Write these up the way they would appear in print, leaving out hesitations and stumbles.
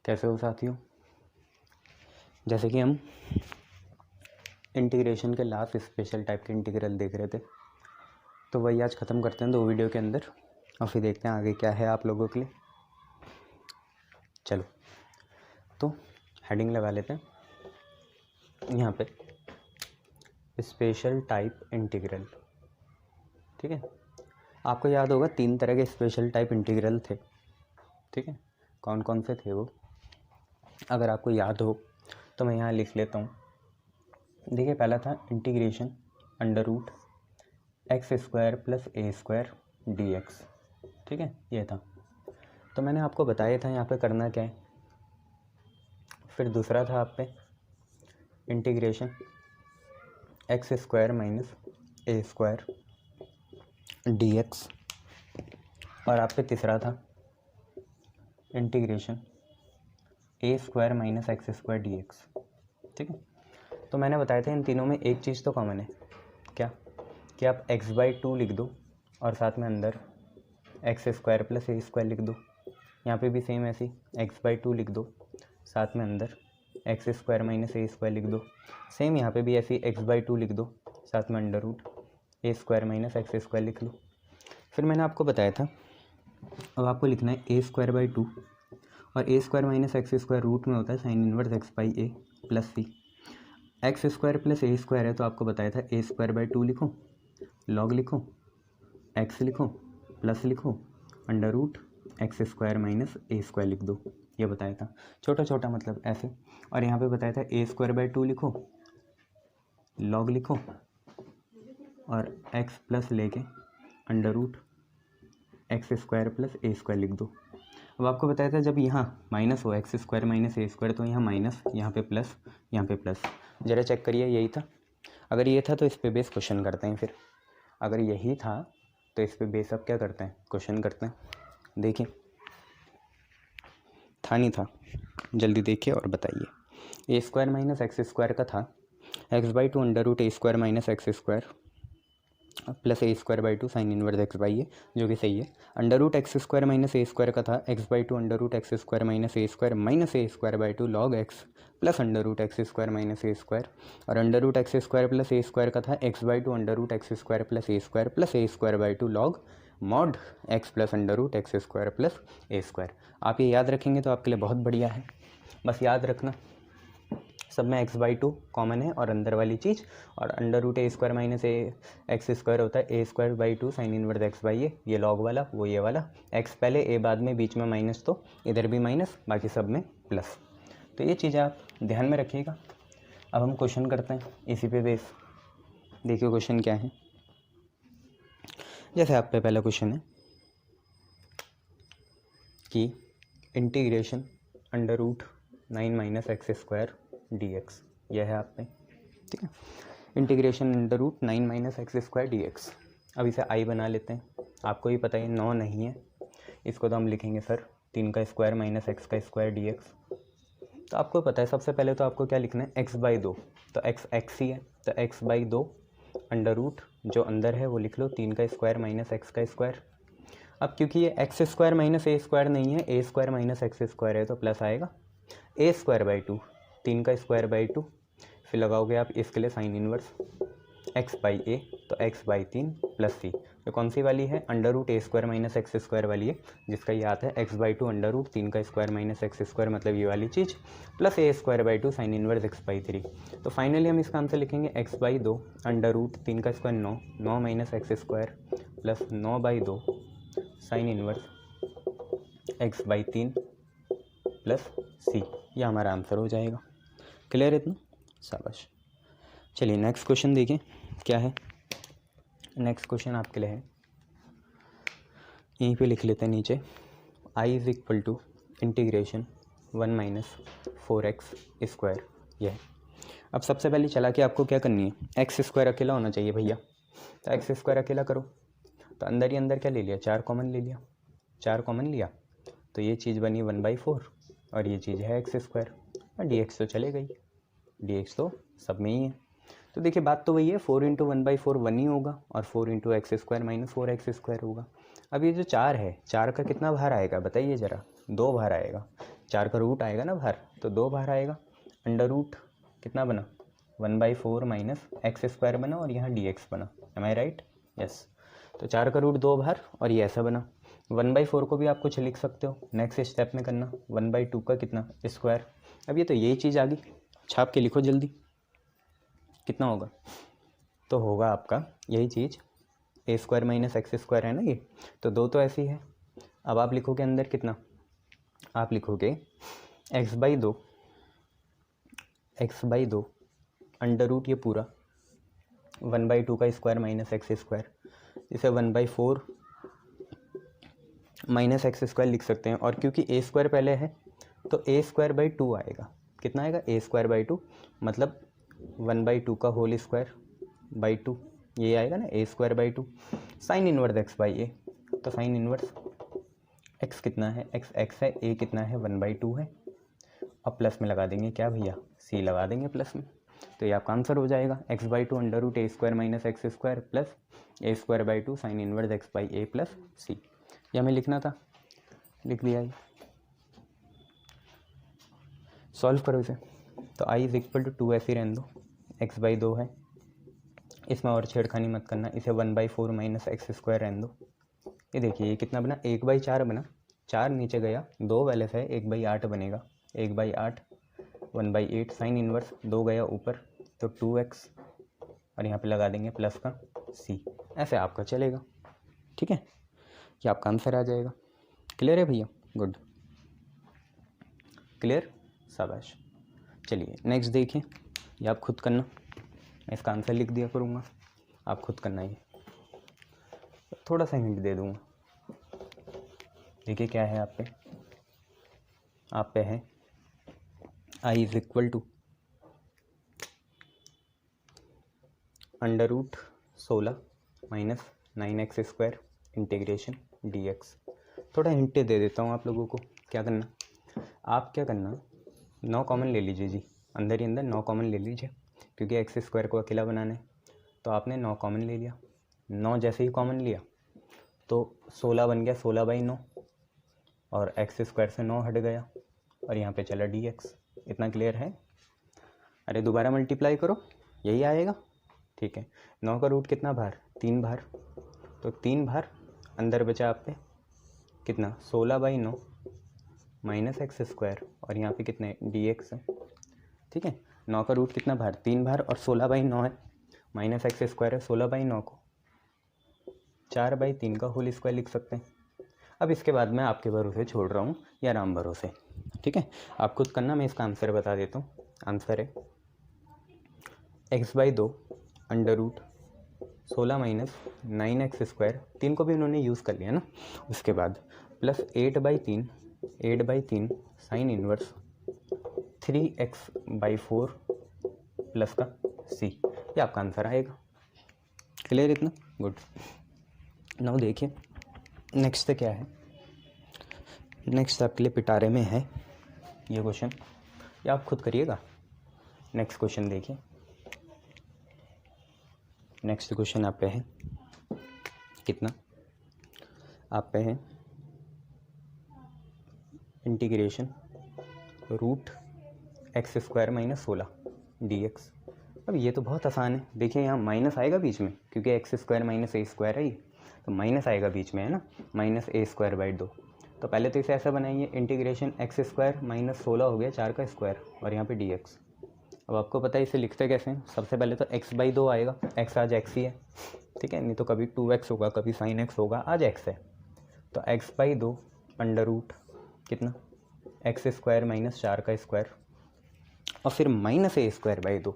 कैसे हो साथियों? जैसे कि हम इंटीग्रेशन के लास्ट स्पेशल टाइप के इंटीग्रल देख रहे थे, तो वही आज ख़त्म करते हैं 2 वीडियो के अंदर और फिर देखते हैं आगे क्या है आप लोगों के लिए। चलो तो हेडिंग लगा लेते हैं यहाँ पे, स्पेशल टाइप इंटीग्रल। ठीक है, आपको याद होगा 3 तरह के स्पेशल टाइप इंटीग्रल थे। ठीक है, कौन कौन से थे वो अगर आपको याद हो तो मैं यहाँ लिख लेता हूँ। देखिए, पहला था integration under root x square plus A square D X. ठीक है, ये था। तो मैंने आपको बताया था यहाँ पे करना क्या है। फिर दूसरा था आप पे integration X square minus A square D X, और आप पे तीसरा था integration A square minus x square D X. ठीक है, तो मैंने बताया था इन तीनों में एक चीज़ तो कॉमन है, क्या कि आप x/2 लिख दो और साथ में अंदर x square plus A square लिख दो। यहाँ पे भी सेम ऐसी x/2 लिख दो, साथ में अंदर x square minus A square लिख दो। सेम यहाँ पे भी ऐसी x/2 लिख दो, साथ में under root A square minus x square लिख लो। फिर मैंने आपको बताया था अब आपको लिखना है a²/2 और A square minus x square root में होता है sine inverse x/a plus C. X square plus A square है तो आपको बताया था a²/2 लिखो, लॉग लिखो, x लिखो, प्लस लिखो, under root x square minus A square लिख दो। ये बताया था, छोटा छोटा मतलब ऐसे। और यहाँ पे बताया था a²/2 लिखो, लॉग लिखो और x प्लस लेके under root x square plus A square लिख दो। अब आपको बताया था जब यहाँ माइनस हो x square minus A square, तो यहाँ माइनस, यहाँ पे प्लस, यहाँ पे प्लस। ज़रा चेक करिए, यही था। अगर ये था तो इस पे बेस क्वेश्चन करते हैं। फिर अगर यही था तो इस पे बेस अब क्या करते हैं, क्वेश्चन करते हैं। देखिए, था नहीं था, जल्दी देखिए और बताइए। A square minus x square का था x/2 under root A square minus x square plus a²/2 sine inverse x/a, जो कि सही है। Under root x square minus A square का था x/2 under root x square minus A square minus a²/2 log x plus under root x square minus A square. और under root x square plus A square का था x/2 under root x square plus A square plus a²/2 log mod X plus under root x square plus A square. आप ये याद रखेंगे तो आपके लिए बहुत बढ़िया है। बस याद रखना सब में x/2 कॉमन है और अंदर वाली चीज़, और under root A square minus A X square होता है a²/2 साइन इनवर्स x/a, ये लॉग वाला वो ये वाला, x पहले a बाद में, बीच में माइनस तो इधर भी माइनस, बाकी सब में प्लस। तो ये चीज़ें आप ध्यान में रखिएगा। अब हम क्वेश्चन करते हैं इसी पे बेस। देखिए क्वेश्चन क्या है। जैसे आप पे पहला क्वेश्चन है कि integration under root 9 minus x square D x, यह है आप पे। ठीक है, integration under root 9 minus x square D x. अब इसे आई बना लेते हैं। आपको ही पता है 9 नहीं है, इसको तो हम लिखेंगे सर 3 का स्क्वायर माइनस एक्स का स्क्वायर डी एक्स। तो आपको पता है सबसे पहले तो आपको क्या लिखना है, x/2, तो x ही है, तो x/2 अंडर रूट जो अंदर है वो लिख लो 3 का स्क्वायर माइनस एक्स का स्क्वायर। अब क्योंकि ये x square minus A square नहीं है, ए स्क्वायर माइनस एक्स स्क्वायर है, तो प्लस आएगा a²/2, 3 का स्क्वायर/2, फिर लगाओगे आप इसके लिए साइन इनवर्स x/a, तो x/3 प्लस सी, तो कौन सी वाली है, under root A square minus x square वाली है, जिसका ये आता है x/2 अंडर रूट 3 का स्क्वायर माइनस एक्स स्क्वायर, मतलब ये वाली चीज़, plus a²/2 sine inverse x/3। तो फाइनली हम इसका आंसर लिखेंगे x/2 अंडर रूट 3 का square 9 minus x square plus 9/2 sine inverse x/3 plus C, ये हमारा आंसर हो जाएगा। क्लियर है इतना? शाबाश। चलिए नेक्स्ट क्वेश्चन देखिए क्या है। नेक्स्ट क्वेश्चन आपके लिए है, यहीं पे लिख लेते हैं नीचे, i is equal to integration 1 minus 4x square. यह है। अब सबसे पहले चला के आपको क्या करनी है, एक्स स्क्वायर अकेला होना चाहिए भैया, तो एक्स स्क्वायर अकेला करो। तो अंदर ही अंदर क्या ले लिया, 4 कॉमन ले लिया, 4 कॉमन लिया तो ये चीज़ बनी 1/4 और ये चीज़ है एक्स स्क्वायर, और डी एक्स तो चले गई, डी एक्स तो सब में ही है। तो देखिए बात तो वही है, 4 × 1/4 1 ही होगा और 4 × x square minus 4x square होगा। अब ये जो 4 है, 4 का कितना भार आएगा बताइए ज़रा, 2 भार आएगा, 4 का रूट आएगा ना बाहर, तो 2 बाहर आएगा। अंडर रूट कितना बना, 1/4 माइनस एक्स स्क्वायर बना और यहाँ dx बना। एम आई राइट? यस। तो 4 का रूट 2 बाहर और ये ऐसा बना। 1/4 को भी आप कुछ लिख सकते हो, नेक्स्ट स्टेप में करना 1/2 का कितना स्क्वायर। अब ये तो यही चीज़ आ गई, छाप के लिखो जल्दी, कितना होगा? तो होगा आपका यही चीज़, ए स्क्वायर माइनस एक्स स्क्वायर है ना ये, तो 2 तो ऐसी है। अब आप लिखोगे अंदर कितना, आप लिखोगे x/2 अंडर रूट ये पूरा 1/2 का स्क्वायर माइनस एक्स स्क्वायर, इसे 1/4 माइनस एक्स स्क्वायर लिख सकते हैं। और क्योंकि ए स्क्वायर पहले है तो a²/2 आएगा। कितना आएगा? a²/2 मतलब 1/2 का होल स्क्वायर बाई 2, ये आएगा ना a²/2। साइन इनवर्स x/a, तो साइन इनवर्स x कितना है, x है, a कितना है 1/2 है, और प्लस में लगा देंगे क्या भैया, c लगा देंगे प्लस में, तो ये आपका आंसर हो जाएगा x/2 under root a square minus x square plus a²/2 sine inverse x/a plus c। ये हमें लिखना था, लिख दिया ये। सॉल्व करो इसे, तो i = 2 ऐसे रहने दो, x/2 है, इसमें और छेड़खानी मत करना, इसे 1/4 माइनस एक्स स्क्वायर रहने दो। ये देखिए ये कितना बना, 1/4 बना, 4 नीचे गया, 2 वैलेस है, 1/8 बनेगा, 1/8 1/8 साइन इनवर्स 2 गया ऊपर तो 2x, और यहाँ पे लगा देंगे प्लस का c। ऐसे आपका चलेगा, ठीक है, ये आपका आंसर आ जाएगा। क्लियर है भैया? गुड, क्लियर, शाबाश। चलिए नेक्स्ट देखिए, ये आप खुद करना, मैं इसका आंसर लिख दिया करूँगा, आप खुद करना। ये थोड़ा सा हिंट दे दूँगा। देखिए क्या है आप पे है i = under root 16 minus 9x square integration dx। थोड़ा हिंट दे देता हूँ आप लोगों को, क्या करना, आप क्या करना, 9 कॉमन ले लीजिए जी, अंदर ही अंदर 9 कॉमन ले लीजिए, क्योंकि एक्स स्क्वायर को अकेला बनाना है, तो आपने 9 कॉमन ले लिया। 9 जैसे ही कॉमन लिया तो 16 बन गया 16/9, और एक्स स्क्वायर से 9 हट गया, और यहाँ पे चला dx। इतना क्लियर है? अरे दोबारा मल्टीप्लाई करो, यही आएगा, ठीक है। 9 का रूट कितना बाहर, 3 बाहर, तो 3 बाहर, अंदर बचा आप पे कितना 16/9 माइनस एक्स स्क्वायर, और यहाँ पे कितने dx है, ठीक है। 9 का रूट कितना बाहर, 3 बाहर, और 16/9 है, माइनस एक्स स्क्वायर है, 16/9 को 4/3 का होल स्क्वायर लिख सकते हैं। अब इसके बाद मैं आपके भरोसे छोड़ रहा हूँ, या राम भरोसे, ठीक है, आप खुद करना, मैं इसका आंसर बता देता हूँ। आंसर है x/2 under root 16 minus 9x square, 3 को भी उन्होंने यूज़ कर लिया ना, उसके बाद plus 8/3 sine inverse 3x/4 plus का c, ये आपका आंसर आएगा। क्लियर इतना? गुड। नाउ देखिए नेक्स्ट क्या है, नेक्स्ट आपके लिए पिटारे में है ये क्वेश्चन, या आप खुद करिएगा। नेक्स्ट क्वेश्चन देखिए, नेक्स्ट क्वेश्चन आप पे है कितना, आप पे है integration root x square minus 16 dx। अब ये तो बहुत आसान है, देखिए यहाँ माइनस आएगा बीच में, क्योंकि x square minus A square है ये, तो माइनस आएगा बीच में, है ना, माइनस a²/2। तो पहले तो इसे ऐसा बनाइए, इंटीग्रेशन एक्स स्क्वायर माइनस 16 हो गया 4 का स्क्वायर, और यहाँ पे dx। अब आपको पता है इसे लिखते कैसे हैं, सबसे पहले तो x/2 आएगा, x आज x ही है, ठीक है, नहीं तो कभी 2x होगा, कभी sin x होगा, आज x है, तो x/2 अंडर रूट कितना एक्स स्क्वायर माइनस 4 का स्क्वायर, और फिर माइनस a²/2,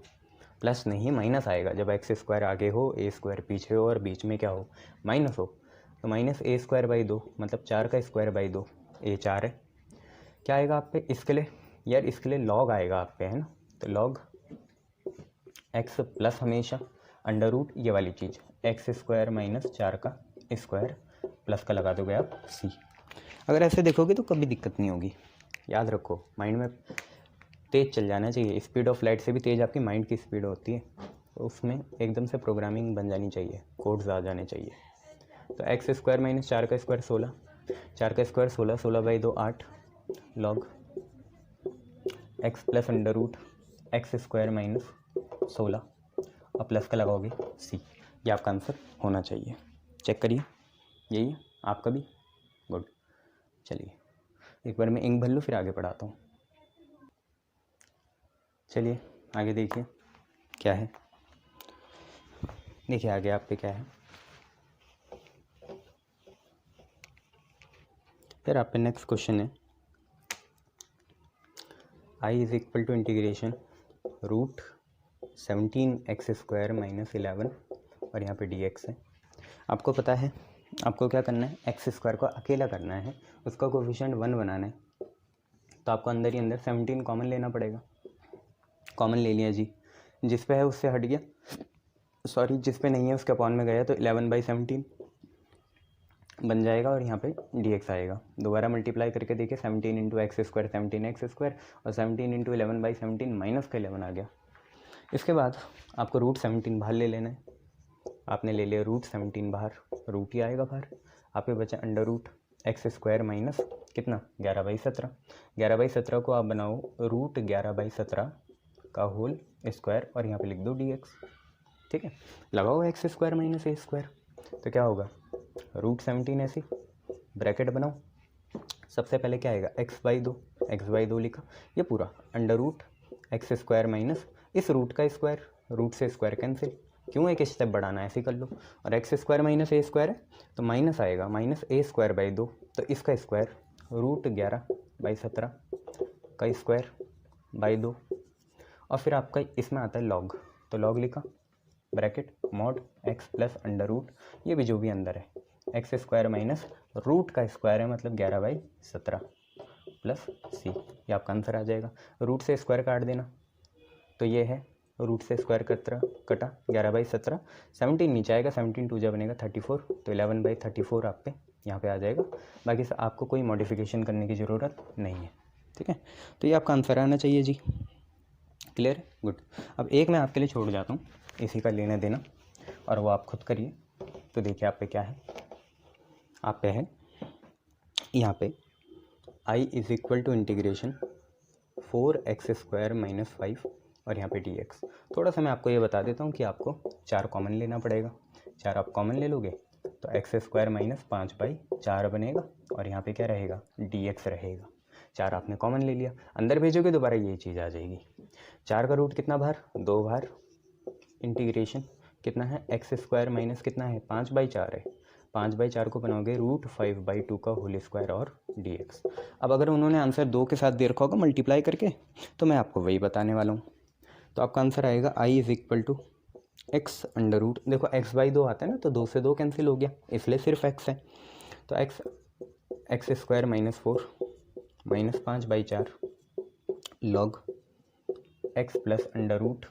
प्लस नहीं माइनस आएगा, जब एक्स स्क्वायर आगे हो ए स्क्वायर पीछे हो और बीच में क्या हो, माइनस हो, तो माइनस a²/2 मतलब 4 का स्क्वायर/2, ए 4 है, क्या आएगा आप पे इसके लिए, यार इसके लिए लॉग आएगा आप पे, है ना, तो लॉग एक्स प्लस हमेशा अंडर रूट ये वाली चीज़ एक्स स्क्वायर माइनस 4 का स्क्वायर प्लस का लगा दोगे आप सी। अगर ऐसे देखोगे तो कभी दिक्कत नहीं होगी, याद रखो, माइंड में तेज़ चल जाना चाहिए, स्पीड ऑफ लाइट से भी तेज़ आपकी माइंड की स्पीड होती है, तो उसमें एकदम से प्रोग्रामिंग बन जानी चाहिए, कोड्स आ जाने चाहिए। तो एक्स स्क्वायर माइनस 4 का स्क्वायर 16, 4 का square 16, 16/2 8, log x plus under root x square minus 16 और प्लस का लगाओगे सी। ये आपका आंसर होना चाहिए। चेक करिए, यही है आपका भी। गुड। चलिए एक बार मैं इंक भर लूँ फिर आगे पढ़ाता हूँ। चलिए आगे देखिए क्या है। देखिए आगे आप पे क्या है। फिर आप पे नेक्स्ट क्वेश्चन है I is equal to integration root 17x² minus 11 और यहाँ पे dx है। आपको पता है आपको क्या करना है, x² को अकेला करना है, उसका कोफिशिएंट 1 बनाना है। तो आपको अंदर ही अंदर 17 कॉमन लेना पड़ेगा। कॉमन ले लिया जी, जिस पे है उससे हट गया, सॉरी जिस पे नहीं है उसके अपॉन में गया तो 11/17 बन जाएगा और यहाँ पे dx आएगा। दोबारा मल्टीप्लाई करके देखिए 17 इंटू एक्स स्क्वायर 17x² और 17 इंटू 11/17 माइनस का 11 आ गया। इसके बाद आपको रूट 17 बाहर ले लेना है। आपने ले लिया रूट 17 बाहर, रूट ही आएगा बाहर। आपके बचा अंडर रूट x² माइनस कितना 11/17। 11/17 को आप बनाओ रूट 11/17 का होल स्क्वायर और यहाँ पे लिख दो dx। ठीक है, लगाओ x² माइनस a² तो क्या होगा रूट 17 ऐसी ब्रैकेट बनाओ। सबसे पहले क्या आएगा x/2 लिखा, ये पूरा अंडर रूट x² माइनस इस रूट का स्क्वायर, रूट से स्क्वायर कैंसिल, क्यों एक स्टेप बढ़ाना है ऐसे कर लो। और x² माइनस a² है तो माइनस आएगा माइनस a²/2 तो इसका स्क्वायर रूट 11/17 का स्क्वायर बाई 2 और फिर आपका इसमें आता है लॉग, तो लॉग लिखा bracket mod x plus under root ये भी जो भी अंदर है x² माइनस रूट का स्क्वायर है मतलब 11/17 प्लस सी। ये आपका आंसर आ जाएगा। रूट से स्क्वायर काट देना तो ये है रूट से स्क्वायर कटा 11/17, 17 नीचे आएगा, 17 2 जा बनेगा 34 तो 11/34 आप पे यहाँ पे आ जाएगा। बाकी से आपको कोई मॉडिफिकेशन करने की ज़रूरत नहीं है। ठीक है, तो ये आपका आंसर आना चाहिए जी। क्लियर है, गुड। अब एक मैं आपके लिए छोड़ जाता हूँ, इसी का लेना देना और वो आप खुद करिए। तो देखिए आप पे क्या है, आप पे है यहाँ पे I is equal to integration 4x² minus 5 और यहाँ पे dx। थोड़ा सा मैं आपको ये बता देता हूँ कि आपको 4 कॉमन लेना पड़ेगा। 4 आप कॉमन ले लोगे तो x² माइनस 5/4 बनेगा और यहाँ पे क्या रहेगा dx रहेगा। 4 आपने कॉमन ले लिया, अंदर भेजोगे दोबारा ये चीज़ आ जाएगी। 4 का रूट कितना बाहर 2 बाहर, इंटीग्रेशन कितना है x² माइनस कितना है 5/4 है, 5/4 को बनाओगे रूट 5/2 का होल स्क्वायर और dx। अब अगर उन्होंने आंसर 2 के साथ दे रखा होगा मल्टीप्लाई करके तो मैं आपको वही बताने वाला हूँ। तो आपका आंसर आएगा I is equal to X under root, देखो x/2 आता है ना तो 2 से 2 कैंसिल हो गया इसलिए सिर्फ x है, तो x² minus 4 minus 5/4 log x plus under root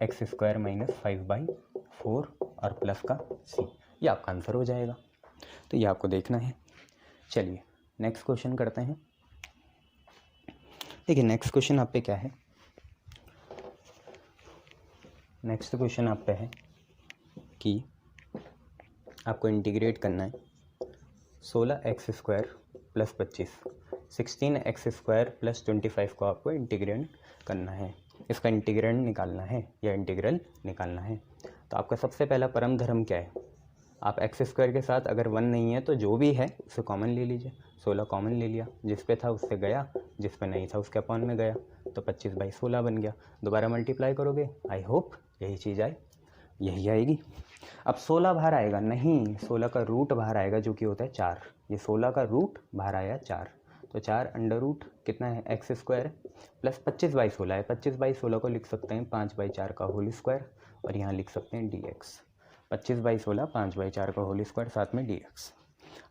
x² minus 5/4 और प्लस का c। ये आपका आंसर हो जाएगा। तो ये आपको देखना है। चलिए नेक्स्ट क्वेश्चन करते हैं। देखिए नेक्स्ट क्वेश्चन आप पे क्या है, नेक्स्ट क्वेश्चन आप पे है कि आपको इंटीग्रेट करना है 16x² प्लस 25, 16x² प्लस 25 को आपको इंटीग्रेट करना है, इसका इंटीग्रेंड निकालना है या इंटीग्रल निकालना है। तो आपका सबसे पहला परम धर्म क्या है, आप x² के साथ अगर 1 नहीं है तो जो भी है उसे कॉमन ले लीजिए। 16 कॉमन ले लिया, जिस पे था उससे गया, जिस पे नहीं था उसके अपॉन में गया तो 25/16 बन गया। दोबारा मल्टीप्लाई करोगे, आई होप यही चीज़ आए, यही आएगी। अब 16 बाहर आएगा नहीं, 16 का रूट बाहर आएगा जो कि होता है 4। ये 16 का रूट बाहर आया 4 तो 4 अंडर रूट कितना है x² प्लस 25/16 है। 25/16 को लिख सकते हैं 5/4 का होल स्क्वायर और यहाँ लिख सकते हैं dx। 25/16 5/4 का होल स्क्वायर साथ में dx।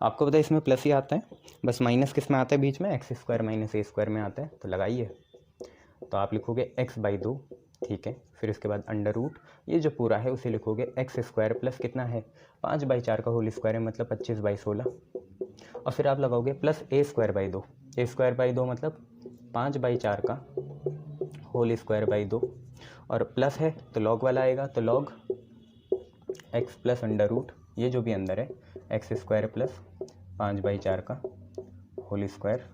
आपको पता है इसमें प्लस ही आता है, बस माइनस किस में आता है बीच में x² माइनस a² में आता है, तो लगाइए। तो आप लिखोगे x/2, ठीक है, फिर इसके बाद अंडर रूट ये जो पूरा है उसे लिखोगे x² प्लस कितना है 5/4 का होल स्क्वायर है मतलब 25/16 और फिर आप लगाओगे प्लस a²/2, a²/2 मतलब 5/4 का होल स्क्वायर/2 और प्लस है तो लॉग वाला आएगा तो log x plus under root ये जो भी अंदर है x² प्लस 5/4 का होल स्क्वायर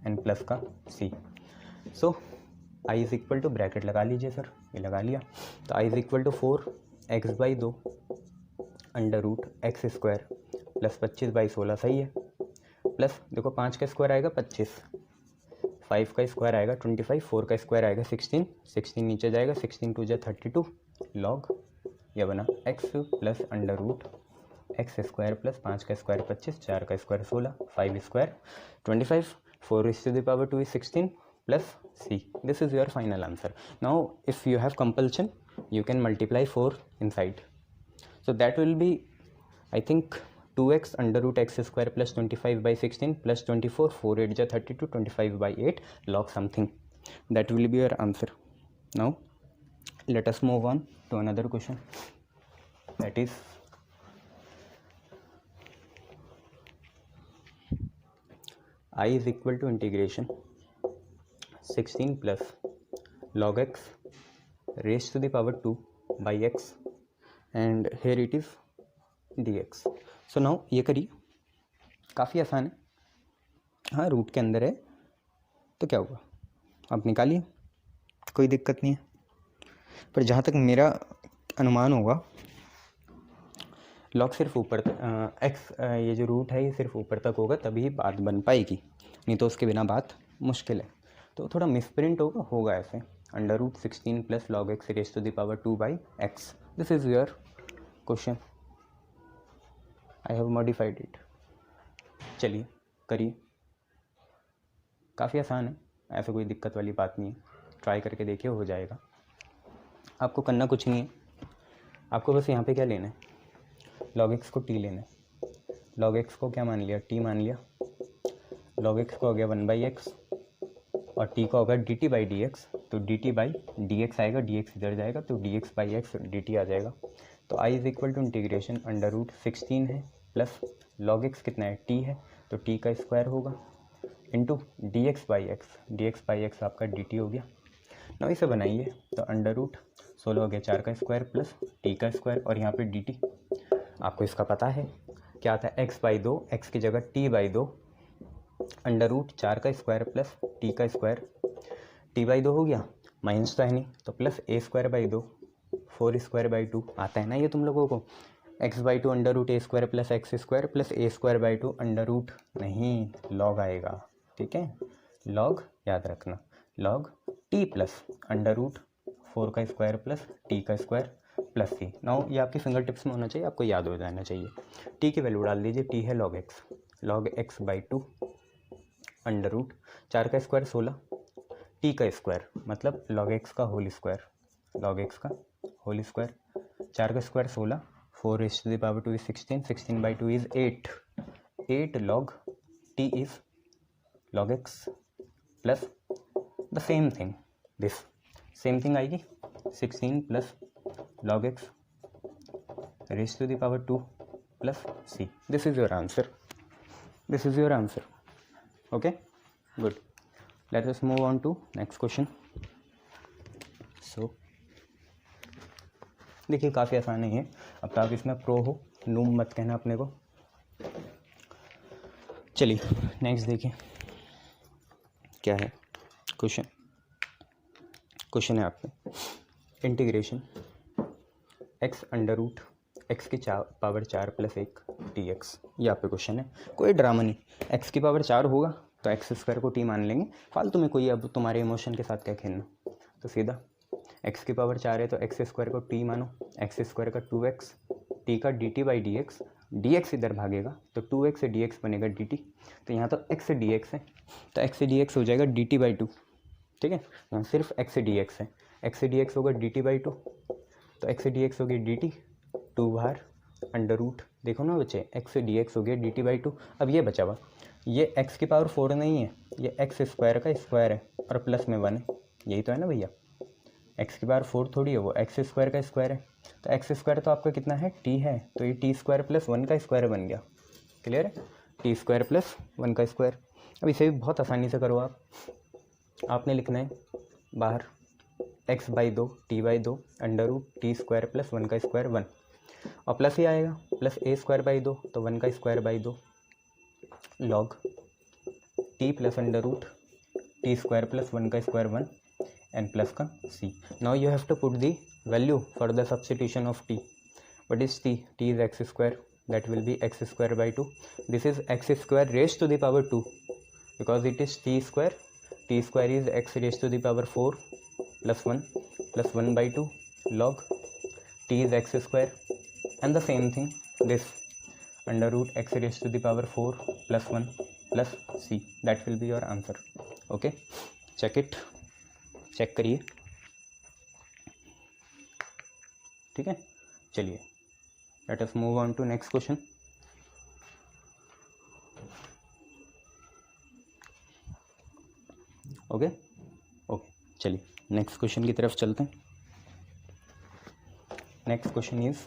एंड प्लस का c। So I is equal to, bracket लगा लीजिए सर, ये लगा लिया, तो आई इज इक्वल टू 4x/2 under root x square plus 25/16 सही है, प्लस देखो 5 का स्क्वायर आएगा 25, 5 का स्क्वायर आएगा 25, 4 का स्क्वायर आएगा 16, 16 नीचे जाएगा, 16 2 जा 32 लॉग, यह बना x plus under root x square plus 5 का स्क्वायर 25, 4 का square 16, 5 square 25, 4 is 16 plus c. This is your final answer. Now if you have compulsion, you can multiply 4 inside. So that will be, I think, 2x under root x square plus 25/16 plus 24, 4 8 ja 32, 25/8 log something. That will be your answer. Now let us move on to another question. That is I is equal to integration 16 plus log x raised to the power 2 by x and here it is dx. So now ये करिए, काफ़ी आसान है, हाँ root के अंदर है तो क्या होगा आप निकालिए, कोई दिक्कत नहीं है, पर जहाँ तक मेरा अनुमान होगा लॉग सिर्फ ऊपर एक्स ये जो रूट है ये सिर्फ ऊपर तक होगा तभी बात बन पाएगी, नहीं तो उसके बिना बात मुश्किल है। तो थोड़ा मिसप्रिंट होगा ऐसे, under root 16 plus log x raise to the power 2 by x. This is your question, I have modified it. चलिए करिए, काफ़ी आसान है, ऐसा कोई दिक्कत वाली बात नहीं है, ट्राई करके देखिए हो जाएगा। आपको करना कुछ नहीं है, आपको बस यहाँ पे क्या लेना है, log x को t लेना है, log x को क्या मान लिया, t मान लिया, log x को हो गया 1/x और t को होगा dt बाई डी एक्स, तो dt बाई डी एक्स आएगा, dx इधर जाएगा तो dx/x dt आ जाएगा। तो i is equal to integration under root 16 है प्लस log x कितना है t है तो t का स्क्वायर होगा इंटू dx/x आपका dt हो गया। ना इसे बनाइए तो अंडर रूट 16 हो गया 4 का स्क्वायर प्लस t का स्क्वायर और यहाँ पे dt आपको इसका पता है क्या आता है, x/2, x की जगह t/2 अंडर रूट 4 का स्क्वायर प्लस t का स्क्वायर, t/2 हो गया, माइनस तो है नहीं तो प्लस a²/2 4²/2 आता है ना ये तुम लोगों को, x/2 under root a² plus x² plus a²/2 under root नहीं लॉग आएगा, ठीक है, लॉग याद रखना, log t plus under root 4 का स्क्वायर प्लस t का स्क्वायर प्लस सी। नाउ ये आपके फिंगर टिप्स में होना चाहिए, आपको याद हो जाना चाहिए। t की वैल्यू डाल दीजिए, t है log x/2 अंडर रूट 4 का स्क्वायर 16, t का स्क्वायर मतलब log x का होल स्क्वायर, log x का होल स्क्वायर, 4 का square 16, 4 raised to the power 2 is 16, 16/2 is 8, 8 log t is log x plus the same thing, this same thing आएगी 16 plus log x raised to the power 2 plus c. This is your answer. This is your answer. Okay, good. Let us move on to next question. So देखिए काफ़ी आसान है ये, अब तो आप इसमें प्रो हो, नूम मत कहना अपने को। चलिए नेक्स्ट देखिए क्या है क्वेश्चन। क्वेश्चन है आपके integration x under root x की पावर 4 प्लस 1 dx, ये आपके क्वेश्चन है, कोई ड्रामा नहीं, x की पावर 4 होगा तो एक्स स्क्वायर को t मान लेंगे, फालतू में कोई अब तुम्हारे इमोशन के साथ क्या खेलना, तो सीधा x की पावर 4 है तो एक्स स्क्वायर को t मानो, एक्स स्क्वायर का 2x, t का dt/dx, dx इधर भागेगा तो 2x से dx बनेगा dt, तो यहाँ तो x से dx है तो x से dx हो जाएगा dt/2, ठीक है, यहाँ सिर्फ x से dx है, x से dx होगा dt/2, तो x से dx हो गया dt, 2 बाहर अंडर रूट, देखो ना बच्चे x से dx हो गया dt/2। अब ये बचा हुआ, ये x की पावर 4 नहीं है, ये x स्क्वायर का स्क्वायर है और प्लस में 1 है, यही तो है ना भैया, x की पावर 4 थोड़ी है, वो x स्क्वायर का स्क्वायर है, तो x स्क्वायर तो आपका कितना है t है, तो ये t स्क्वायर प्लस 1 का स्क्वायर बन गया, क्लियर है, t स्क्वायर प्लस 1 का स्क्वायर। अब इसे भी बहुत आसानी से करो आप, आपने लिखना है बाहर x/2 t/2 under root T square plus 1 का स्क्वायर 1 और प्लस ही आएगा प्लस a²/2 तो 1 का स्क्वायर/2 लॉग t plus under root T square plus 1 का स्क्वायर 1 and plus का c. Now you have to put the value for the substitution of t. What is t? T is x square, that will be x square by 2. This is x square raised to the power 2 because it is t square. T square is x raised to the power 4 plus 1 by 2 log t is x square, and the same thing this under root x raised to the power 4 plus 1 plus c. That will be your answer. Okay, check it, check करिए. ठीक है, चलिए let us move on to next question. Okay, चलिए next question की तरफ चलते हैं. Next question is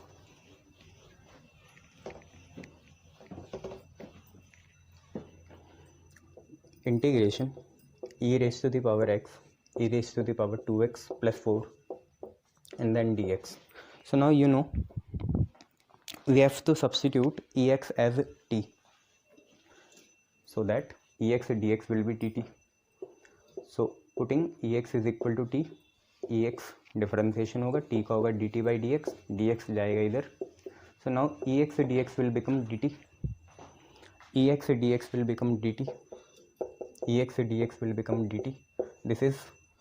integration e raised to the power x, e raised to the power 2x plus 4 and then dx. So now you know we have to substitute ex as t so that ex dx will be dt. So putting ex is equal to t, ex differentiation होगा, t का होगा dt by dx, dx जाएगा इधर. So now ex dx will become dt, ex dx will become dt, ex dx will become dt. This is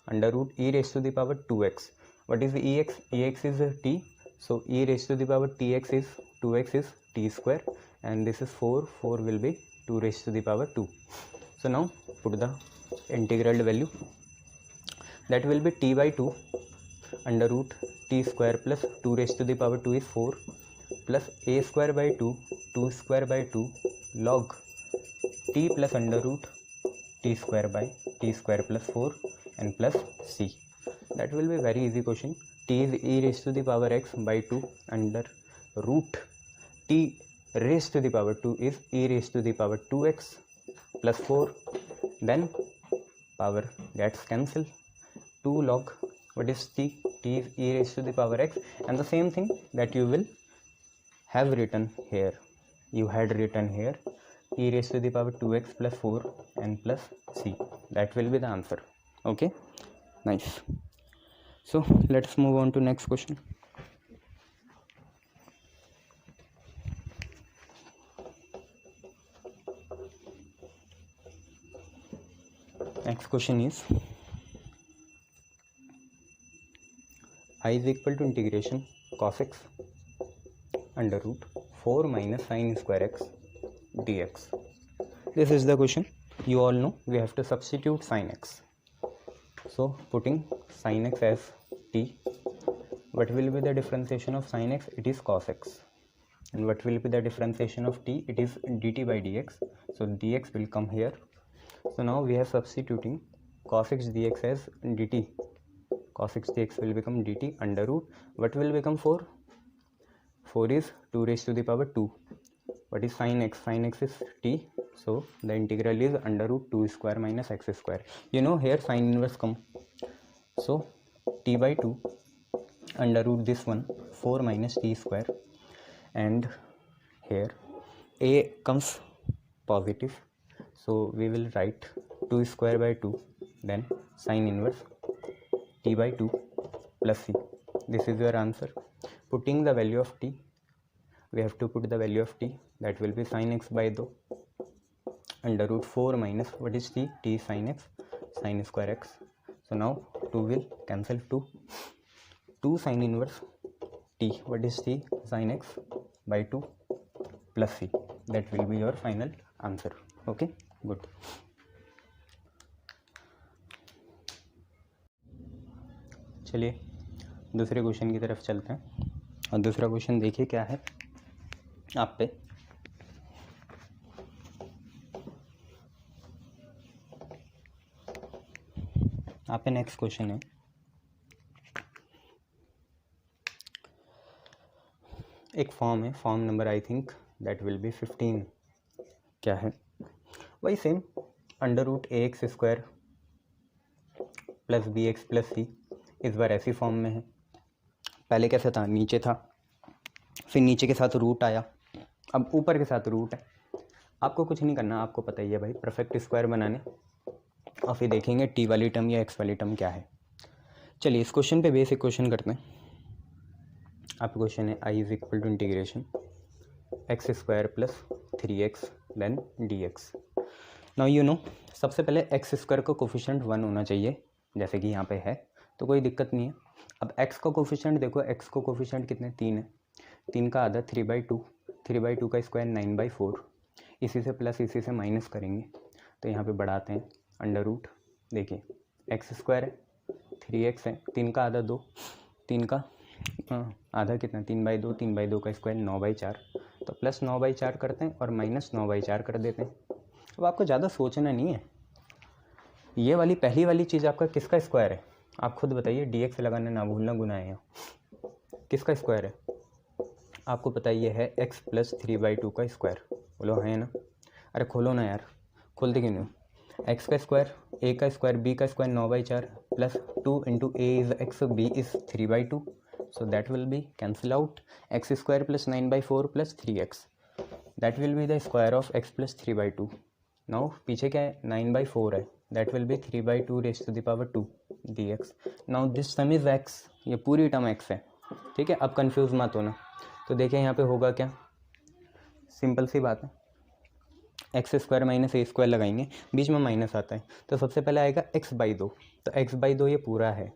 under root e raised to the power 2x. What is ex? Ex is t, so e raised to the power tx is 2x is t square, and this is 4 will be 2 raised to the power 2. So now put the integral value, that will be t by 2 under root t square plus 2 raised to the power 2 is 4 plus a square by 2 2 square by 2 log t plus under root t square by t square plus 4 and plus c. That will be very easy question. T is e raised to the power x by 2 under root t raised to the power 2 is e raised to the power 2x plus 4, then power gets cancelled, 2 log what is t? T is e raised to the power x, and the same thing that you will have written here, you had written here e raised to the power 2x plus 4 and plus c. That will be the answer. Okay, nice. So let's move on to next question. Next question is I is equal to integration cos x under root 4 minus sin square x dx. This is the question. You all know we have to substitute sin x. So putting sin x as t, what will be the differentiation of sin x? It is cos x. And what will be the differentiation of t? It is dt by dx. So dx will come here. So now we are substituting cos x dx as dt. Cos x dx will become dt under root. What will become 4? 4 is 2 raised to the power 2. What is sin x? Sin x is t. So the integral is under root 2 square minus x square. You know here sin inverse come. So t by 2 under root this one 4 minus t square, and here a comes positive. So we will write 2 square by 2, then sin inverse t by 2 plus c. This is your answer. Putting the value of t, we have to put the value of t, that will be sin x by 2 under root 4 minus what is t? T is sin x, sin square x. So now 2 will cancel 2 sin inverse t, what is t? Sin x by 2 plus c. That will be your final answer. Okay, good. चलिए दूसरे question की तरफ चलते हैं, और दूसरा question देखिए क्या है आप पे. आप पे नेक्स्ट क्वेश्चन है, एक फॉर्म है, form number I think that will be 15. क्या है? वही same under root A X square plus B x plus C. इस बार ऐसी फॉर्म में है. पहले कैसा था? नीचे था, फिर नीचे के साथ रूट आया, अब ऊपर के साथ रूट है. आपको कुछ नहीं करना, आपको पता ही है भाई, परफेक्ट स्क्वायर बनाने और फिर देखेंगे टी वाली टर्म या एक्स वाली टर्म क्या है. चलिए इस क्वेश्चन पे बेसिक क्वेश्चन करते हैं। आपका क्वेश्चन है I is equal to integration X square plus 3x then dx। Now you know, सबसे पहले एक्स स्क्वायर का कोफिशिएंट 1 होना चाहिए, जैसे कि यहाँ पे है, तो कोई दिक्कत नहीं है। अब x का कोफिशिएंट देखो, x को कोफिशिएंट कितने 3 है, 3 का आधा 3/2, 3/2 का स्क्वायर 9/4, इसी से प्लस इसी से माइनस करेंगे तो यहाँ पे बढ़ाते हैं अंडर रूट। देखिए एक्स स्क्वायर है, 3x है, 3 का आधा 2, 3 का आधा कितना 3/2, 3/2 का स्क्वायर 9/4, तो प्लस 9/4 करते हैं और माइनस 9/4 कर देते हैं। अब आपको ज़्यादा सोचना नहीं है, ये वाली पहली वाली चीज़ आपका किसका स्क्वायर है, आप खुद बताइए, dx लगाना ना भूलना, गुना है यहाँ। किसका स्क्वायर है आपको पता ही है, x प्लस 3/2 का स्क्वायर। बोलो है ना, अरे खोलो ना यार, खोलते क्यों नहीं, x का स्क्वायर, a का स्क्वायर, b का square 9/4 plus 2 into A is x, b is 3/2, so that will be cancel out x square plus 9/4 plus 3x, that will be the square of x plus 3/2। now पीछे क्या है 9/4 है, that will be 3/2 raised to the power 2 dx। now this sum is x, ये पूरी term x है, ठीक है। अब कंफ्यूज मत होना, तो देखिए यहाँ पे होगा क्या, सिंपल सी बात है, x square minus A square लगाएंगे, बीच में माइनस आता है, तो सबसे पहले आएगा x/2, तो x/2 ये पूरा है,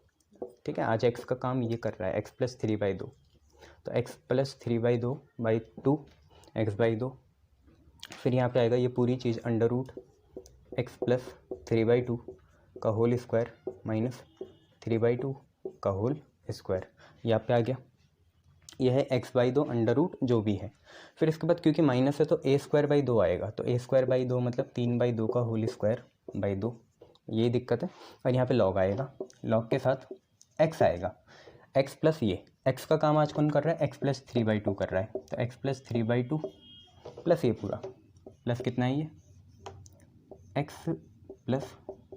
ठीक है। आज x का काम ये कर रहा है, x प्लस 3/2, तो x प्लस 3/2/2 x/2, फिर यहाँ पे आएगा ये पूरी चीज़ अंडर रूट x प्लस 3/2 का होल स्क्वायर माइनस 3/2 का होल स्क्वायर, यहाँ पे आ गया, यह है x/2 अंडर रूट जो भी है। फिर इसके बाद क्योंकि माइनस है तो a²/2 आएगा, तो a²/2 मतलब 3/2 का होल स्क्वायर बाई 2, ये दिक्कत है। और यहाँ पे लॉग आएगा, लॉग के साथ x आएगा, x प्लस ये x का काम आज कौन कर रहा है, x प्लस 3/2 कर रहा है, तो x प्लस 3/2 प्लस ये पूरा प्लस कितना है ये x प्लस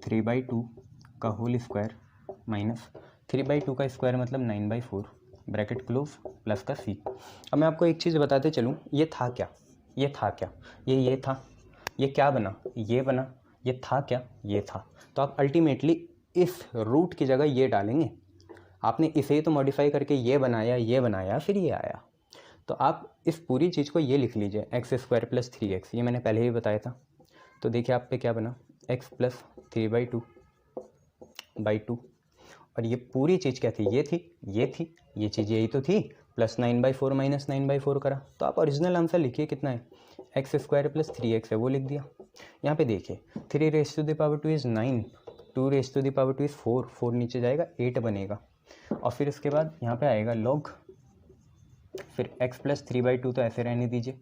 3/2 का होल स्क्वायर माइनस 3/2 का स्क्वायर मतलब 9/4 ब्रैकेट क्लोज प्लस का c। अब मैं आपको एक चीज़ बताते चलूँ, ये था क्या, ये था क्या, ये था, ये क्या बना, ये बना, ये था क्या, ये था। तो आप अल्टीमेटली इस रूट की जगह ये डालेंगे, आपने इसे ही तो मॉडिफाई करके ये बनाया फिर ये आया, तो आप इस पूरी चीज़ को ये लिख लीजिए x² प्लस 3x, ये मैंने पहले ही बताया था। तो देखिए आप पे क्या बना, x प्लस 3/2 और ये पूरी चीज़ क्या थी, ये थी, ये चीज़ यही तो थी, प्लस 9/4 माइनस 9/4 करा, तो आप ओरिजिनल आंसर लिखिए कितना है, x² प्लस 3x है, वो लिख दिया। यहाँ पे देखिए 3 raise to the power 2 is 9, 2 raise to the power 2 is 4, 4 नीचे जाएगा 8 बनेगा, और फिर इसके बाद यहाँ पे आएगा लॉग, फिर x प्लस 3/2 तो ऐसे रहने दीजिए,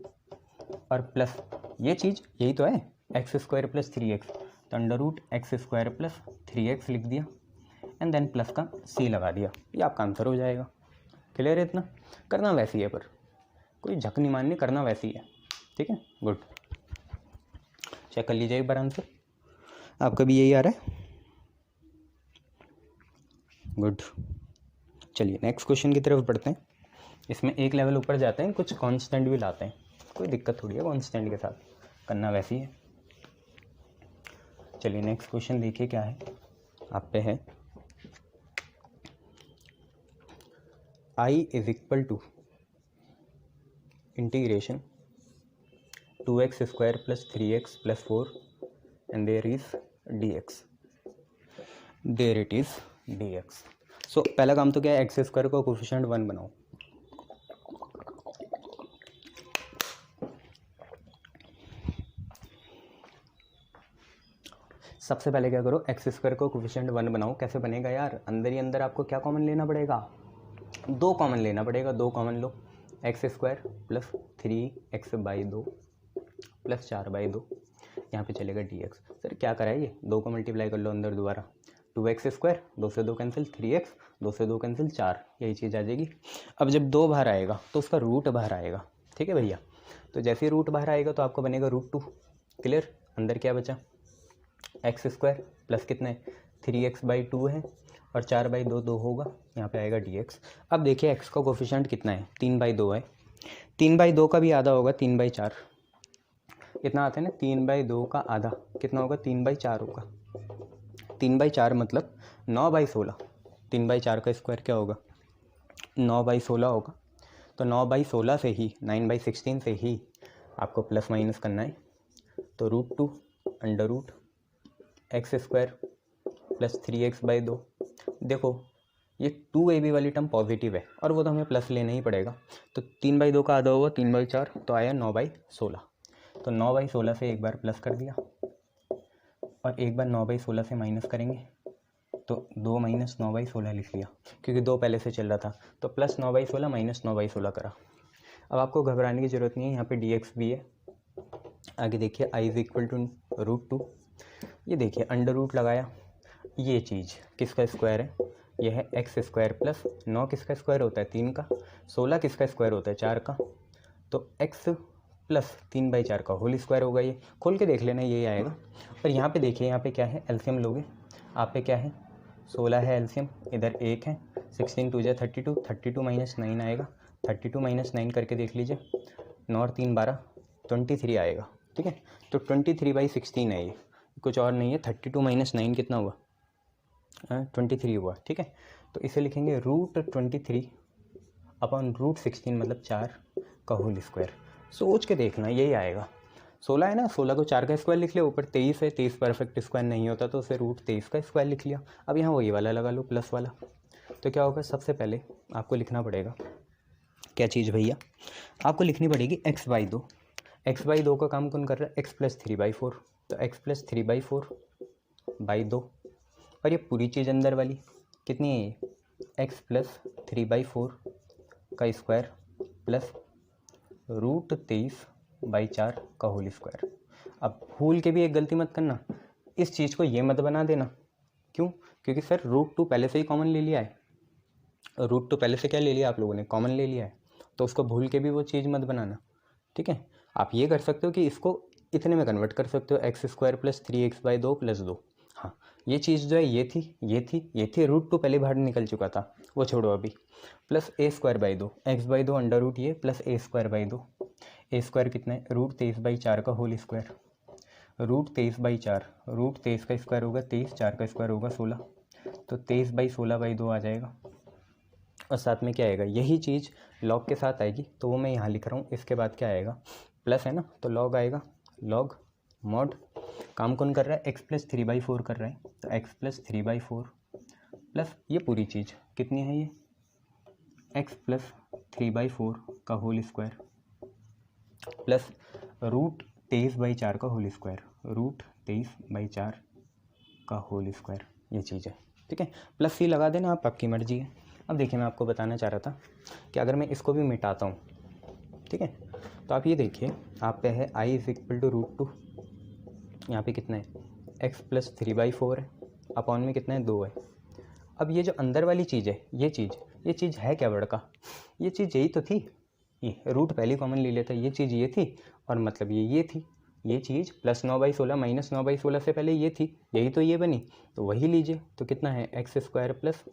और प्लस ये चीज़ यही तो है x² प्लस 3x, तो under root x² plus 3x लिख दिया एंड देन प्लस का c लगा दिया, ये आपका आंसर हो जाएगा। क्लियर है, इतना करना वैसी है, पर कोई झक नहीं माननी, करना वैसी है, ठीक है। गुड, चेक कर लीजिए एक बार आंसर, आपका भी यही आ रहा है। गुड, चलिए नेक्स्ट क्वेश्चन की तरफ बढ़ते हैं। इसमें एक लेवल ऊपर जाते हैं, कुछ कांस्टेंट भी लाते हैं, कोई दिक्कत थोड़ी है, कांस्टेंट के साथ करना वैसी है। चलिए नेक्स्ट क्वेश्चन देखिए क्या है, आप पे है I is equal to integration 2x² plus 3x plus 4 and there is dx, there it is dx। So पहला काम तो क्या है, x² का कोफिशिएंट 1 बनाओ, सबसे पहले क्या करो, x² को कोफिशिएंट 1 बनाओ। कैसे बनेगा यार, अंदर ही अंदर आपको क्या कॉमन लेना पड़ेगा, 2 कॉमन लेना पड़ेगा, 2 कॉमन लो, x² प्लस 3x/2 प्लस 4/2, यहाँ पे चलेगा dx। सर क्या करा है ये, 2 को मल्टीप्लाई कर लो अंदर दोबारा, 2x², 2 से 2 कैंसिल, 3x, 2 से 2 कैंसिल 4, यही चीज़ आ जाएगी। अब जब 2 बाहर आएगा तो उसका रूट बाहर आएगा, ठीक है भैया। तो जैसे ही रूट बाहर आएगा तो आपको बनेगा √2। क्लियर, अंदर क्या बचा, x² प्लस कितने 3x/2 है और 4/2 2 होगा, यहाँ पे आएगा dx। अब देखिए x का कोफिशिएंट कितना है, 3/2 है, 3/2 का भी आधा होगा 3/4, इतना आता है ना, 3/2 का आधा कितना होगा, 3/4 होगा, 3/4 मतलब 9/16, 3/4 का स्क्वायर क्या होगा, 9/16 होगा। तो 9/16 से ही 9/16 से ही आपको प्लस माइनस करना है। तो √2 √x² प्लस 3x/2। देखो ये 2ab वाली टर्म पॉजिटिव है और वो तो हमें प्लस लेना ही पड़ेगा। तो 3/2 का आधा होगा 3/4, तो आया 9/16। तो 9/16 से एक बार प्लस कर दिया और एक बार 9/16 से माइनस करेंगे तो 2 माइनस 9/16 लिख लिया, क्योंकि 2 पहले से चल रहा था। तो प्लस 9/16 माइनस 9/16 करा। अब आपको घबराने की ज़रूरत नहीं है, यहाँ पे dx भी है। आगे देखिए i = √2। ये देखिए अंडर रूट लगाया, ये चीज़ किसका स्क्वायर है, यह है x² प्लस 9 किसका स्क्वायर होता है 3 का, 16 किसका स्क्वायर होता है 4 का, तो x प्लस 3/4 का होल स्क्वायर होगा। ये खोल के देख लेना, यही आएगा। और यहाँ पे देखिए, यहाँ पे क्या है, एलसीएम लोगे, आप पे क्या है 16 है एलसीएम, इधर 1 है, 16 2 32, 32 माइनस 9 आएगा, 32 माइनस 9 करके देख लीजिए, 9 और 3 12, 23 आएगा। ठीक है, तो 23/16 है ये, कुछ और नहीं है। 32 माइनस 9 कितना हुआ, 23 हुआ। ठीक है, तो इसे लिखेंगे √23/√16 मतलब 4 का होल स्क्वायर। सोच के देखना, यही आएगा। 16 है ना, 16 को 4 का स्क्वायर लिख लिया, ऊपर 23 है, 23 परफेक्ट स्क्वायर नहीं होता तो उसे √23 का स्क्वायर लिख लिया। अब यहाँ वही वाला लगा लो, प्लस वाला। तो क्या होगा, सबसे पहले आपको लिखना पड़ेगा क्या चीज़ भैया, आपको लिखनी पड़ेगी x/2। x/2 का काम कौन कर रहा है, x + 3/4। तो x + 3/4/2, और ये पूरी चीज़ अंदर वाली कितनी है, ये x + 3/4 का स्क्वायर प्लस √23/4 का होल स्क्वायर। अब भूल के भी एक गलती मत करना, इस चीज़ को ये मत बना देना। क्यों, क्योंकि सर √2 पहले से ही कॉमन ले लिया है, √2 पहले से क्या ले लिया आप लोगों ने, कॉमन ले लिया है, तो उसको भूल के भी वो चीज़ मत बनाना। ठीक है, आप ये कर सकते हो कि इसको इतने में कन्वर्ट कर सकते हो, x² प्लस 3x/2 + 2। हाँ, ये चीज़ जो है ये थी √2 पहले बाहर निकल चुका था, वो छोड़ो अभी, plus a²/2, x/2 under root ये प्लस a²/2। a² कितना है, √23/4 का होल स्क्वायर, √23/4, √23 का स्क्वायर होगा 23, 4 का स्क्वायर होगा 16, तो 23/16/2 आ जाएगा। और साथ में क्या आएगा, यही चीज़ लॉग के साथ आएगी, तो वो मैं यहाँ लिख रहा हूँ। इसके बाद क्या आएगा, प्लस है ना, तो लॉग आएगा, लॉग मॉड। काम कौन कर रहा है, x + 3/4 कर रहा है, तो x + 3/4 प्लस ये पूरी चीज़ कितनी है, ये x + 3/4 का होल स्क्वायर प्लस √23/4 का होल स्क्वायर, √23/4 का होल स्क्वायर, ये चीज़ है। ठीक है, प्लस सी लगा देना आप, आपकी मर्जी है। अब देखिए, मैं आपको बताना चाह रहा था कि अगर मैं इसको भी मिटाता हूँ, ठीक है, तो आप ये देखिए, आप पे है i = √2, यहाँ पे कितना है, x + 3/4 है, अपॉन में कितना है 2 है। अब ये जो अंदर वाली चीज़ है, ये चीज़ है क्या बड़का, ये चीज़ यही तो थी, ये रूट पहले कॉमन ले लेता, ये चीज़ ये थी, और मतलब ये थी, ये चीज़ प्लस 9/16 माइनस 9/16 से पहले ये थी, यही तो ये बनी, तो वही लीजिए। तो कितना है, x² प्लस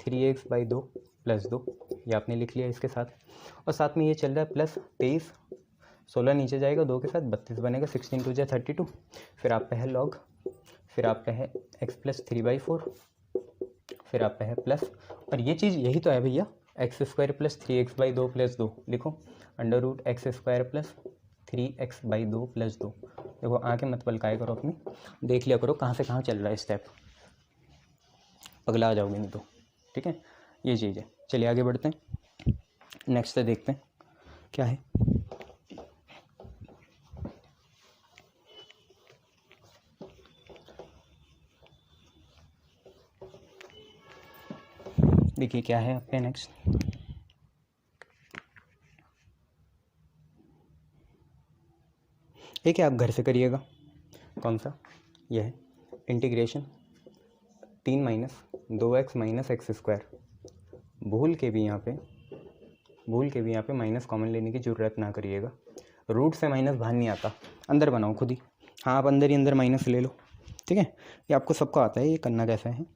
3x/2 + 2, ये आपने लिख लिया इसके साथ, और साथ में ये चल रहा है प्लस 23, 16 नीचे जाएगा 2 के साथ 32 बनेगा, 16 2 32, फिर आप पे है लॉग, फिर आप पे है x + 3/4, फिर आप पे है प्लस, और ये चीज़ यही तो है भैया, x² प्लस 3x/2 + 2 लिखो, √x² प्लस 3x/2 + 2। देखो आके मत पलकाए करो अपनी, देख लिया करो कहाँ से कहाँ चल रहा है स्टेप, पगला आ जाओगे नहीं तो। ठीक है, ये चीज़ है। चलिए आगे बढ़ते हैं, नेक्स्ट से देखते हैं क्या है। देखिए क्या है आपके नेक्स्ट, एक है आप घर से करिएगा, कौन सा, यह है इंटीग्रेशन 3 - 2x - x²। भूल के भी यहाँ पे माइनस कॉमन लेने की ज़रूरत ना करिएगा, रूट से माइनस बाहर नहीं आता, अंदर बनाओ खुद ही। हाँ, आप अंदर ही अंदर माइनस ले लो। ठीक है, ये आपको सबको आता है, ये करना कैसा है,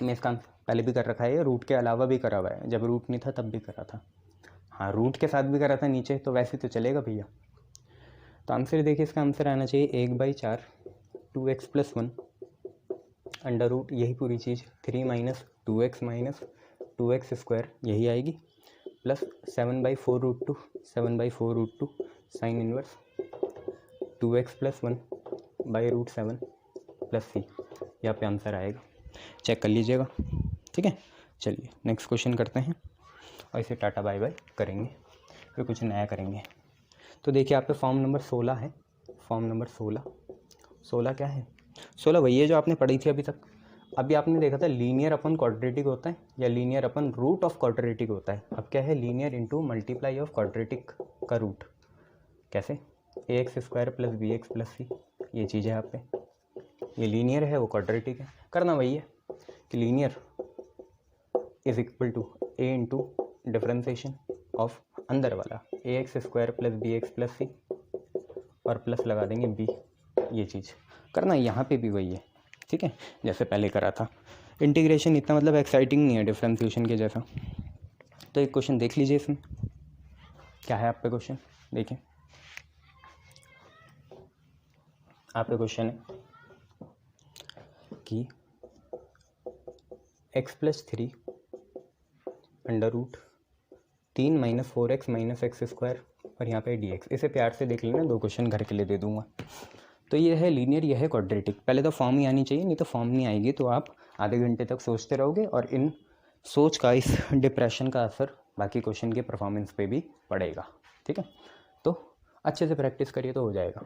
मैं इसका पहले भी कर रखा है, ये रूट के अलावा भी करा हुआ है, जब रूट नहीं था तब भी करा था। हाँ, रूट के साथ भी करा था नीचे, तो वैसे तो चलेगा भैया। तो आंसर देखिए, इसका आंसर आना चाहिए 1/4 2x + 1 अंडर रूट यही पूरी चीज़ 3 minus 2x minus 2x square यही आएगी plus 7/4√2 7/4√2 sine inverse 2x + 1/√7 plus c, यहाँ पे आंसर आएगा, चेक कर लीजिएगा। ठीक है, चलिए नेक्स्ट क्वेश्चन करते हैं और इसे टाटा बाय बाय करेंगे, फिर कुछ नया करेंगे। तो देखिए आप पे फॉर्म नंबर 16 है, फॉर्म नंबर 16 क्या है? 16 वही है जो आपने पढ़ी थी अभी तक। अभी आपने देखा था लीनियर अपन क्वाड्रेटिक होता है या लीनियर अपन रूट ऑफ क्वाड्रेटिक होता है। अब क्या है? Linear into multiply of quadratic का रूट। कैसे? ax² + bx + c, ये चीज़ है आप पे, ये लीनियर है वो क्वाड्रेटिक है। करना वही है कि linear is equal to a into differentiation of अंदर वाला ax² + bx + c और प्लस लगा देंगे b, ये चीज़ करना। यहाँ पे भी वही है, ठीक है, जैसे पहले करा था। इंटीग्रेशन इतना मतलब एक्साइटिंग नहीं है डिफ्रेंसिएशन के जैसा। तो एक क्वेश्चन देख लीजिए, इसमें क्या है आप पे क्वेश्चन, देखिए आप पे क्वेश्चन है कि x + 3 under root 3 - 4x - x² और यहाँ पे dx। इसे प्यार से देख लेना, 2 क्वेश्चन घर के लिए दे दूंगा। तो ये है लीनियर, ये है क्वाड्रेटिक। पहले तो फॉर्म ही आनी चाहिए, नहीं तो फॉर्म नहीं आएगी तो आप आधे घंटे तक सोचते रहोगे और इन सोच का, इस डिप्रेशन का असर बाकी क्वेश्चन के परफॉर्मेंस पे भी पड़ेगा। ठीक है, तो अच्छे से प्रैक्टिस करिए तो हो जाएगा।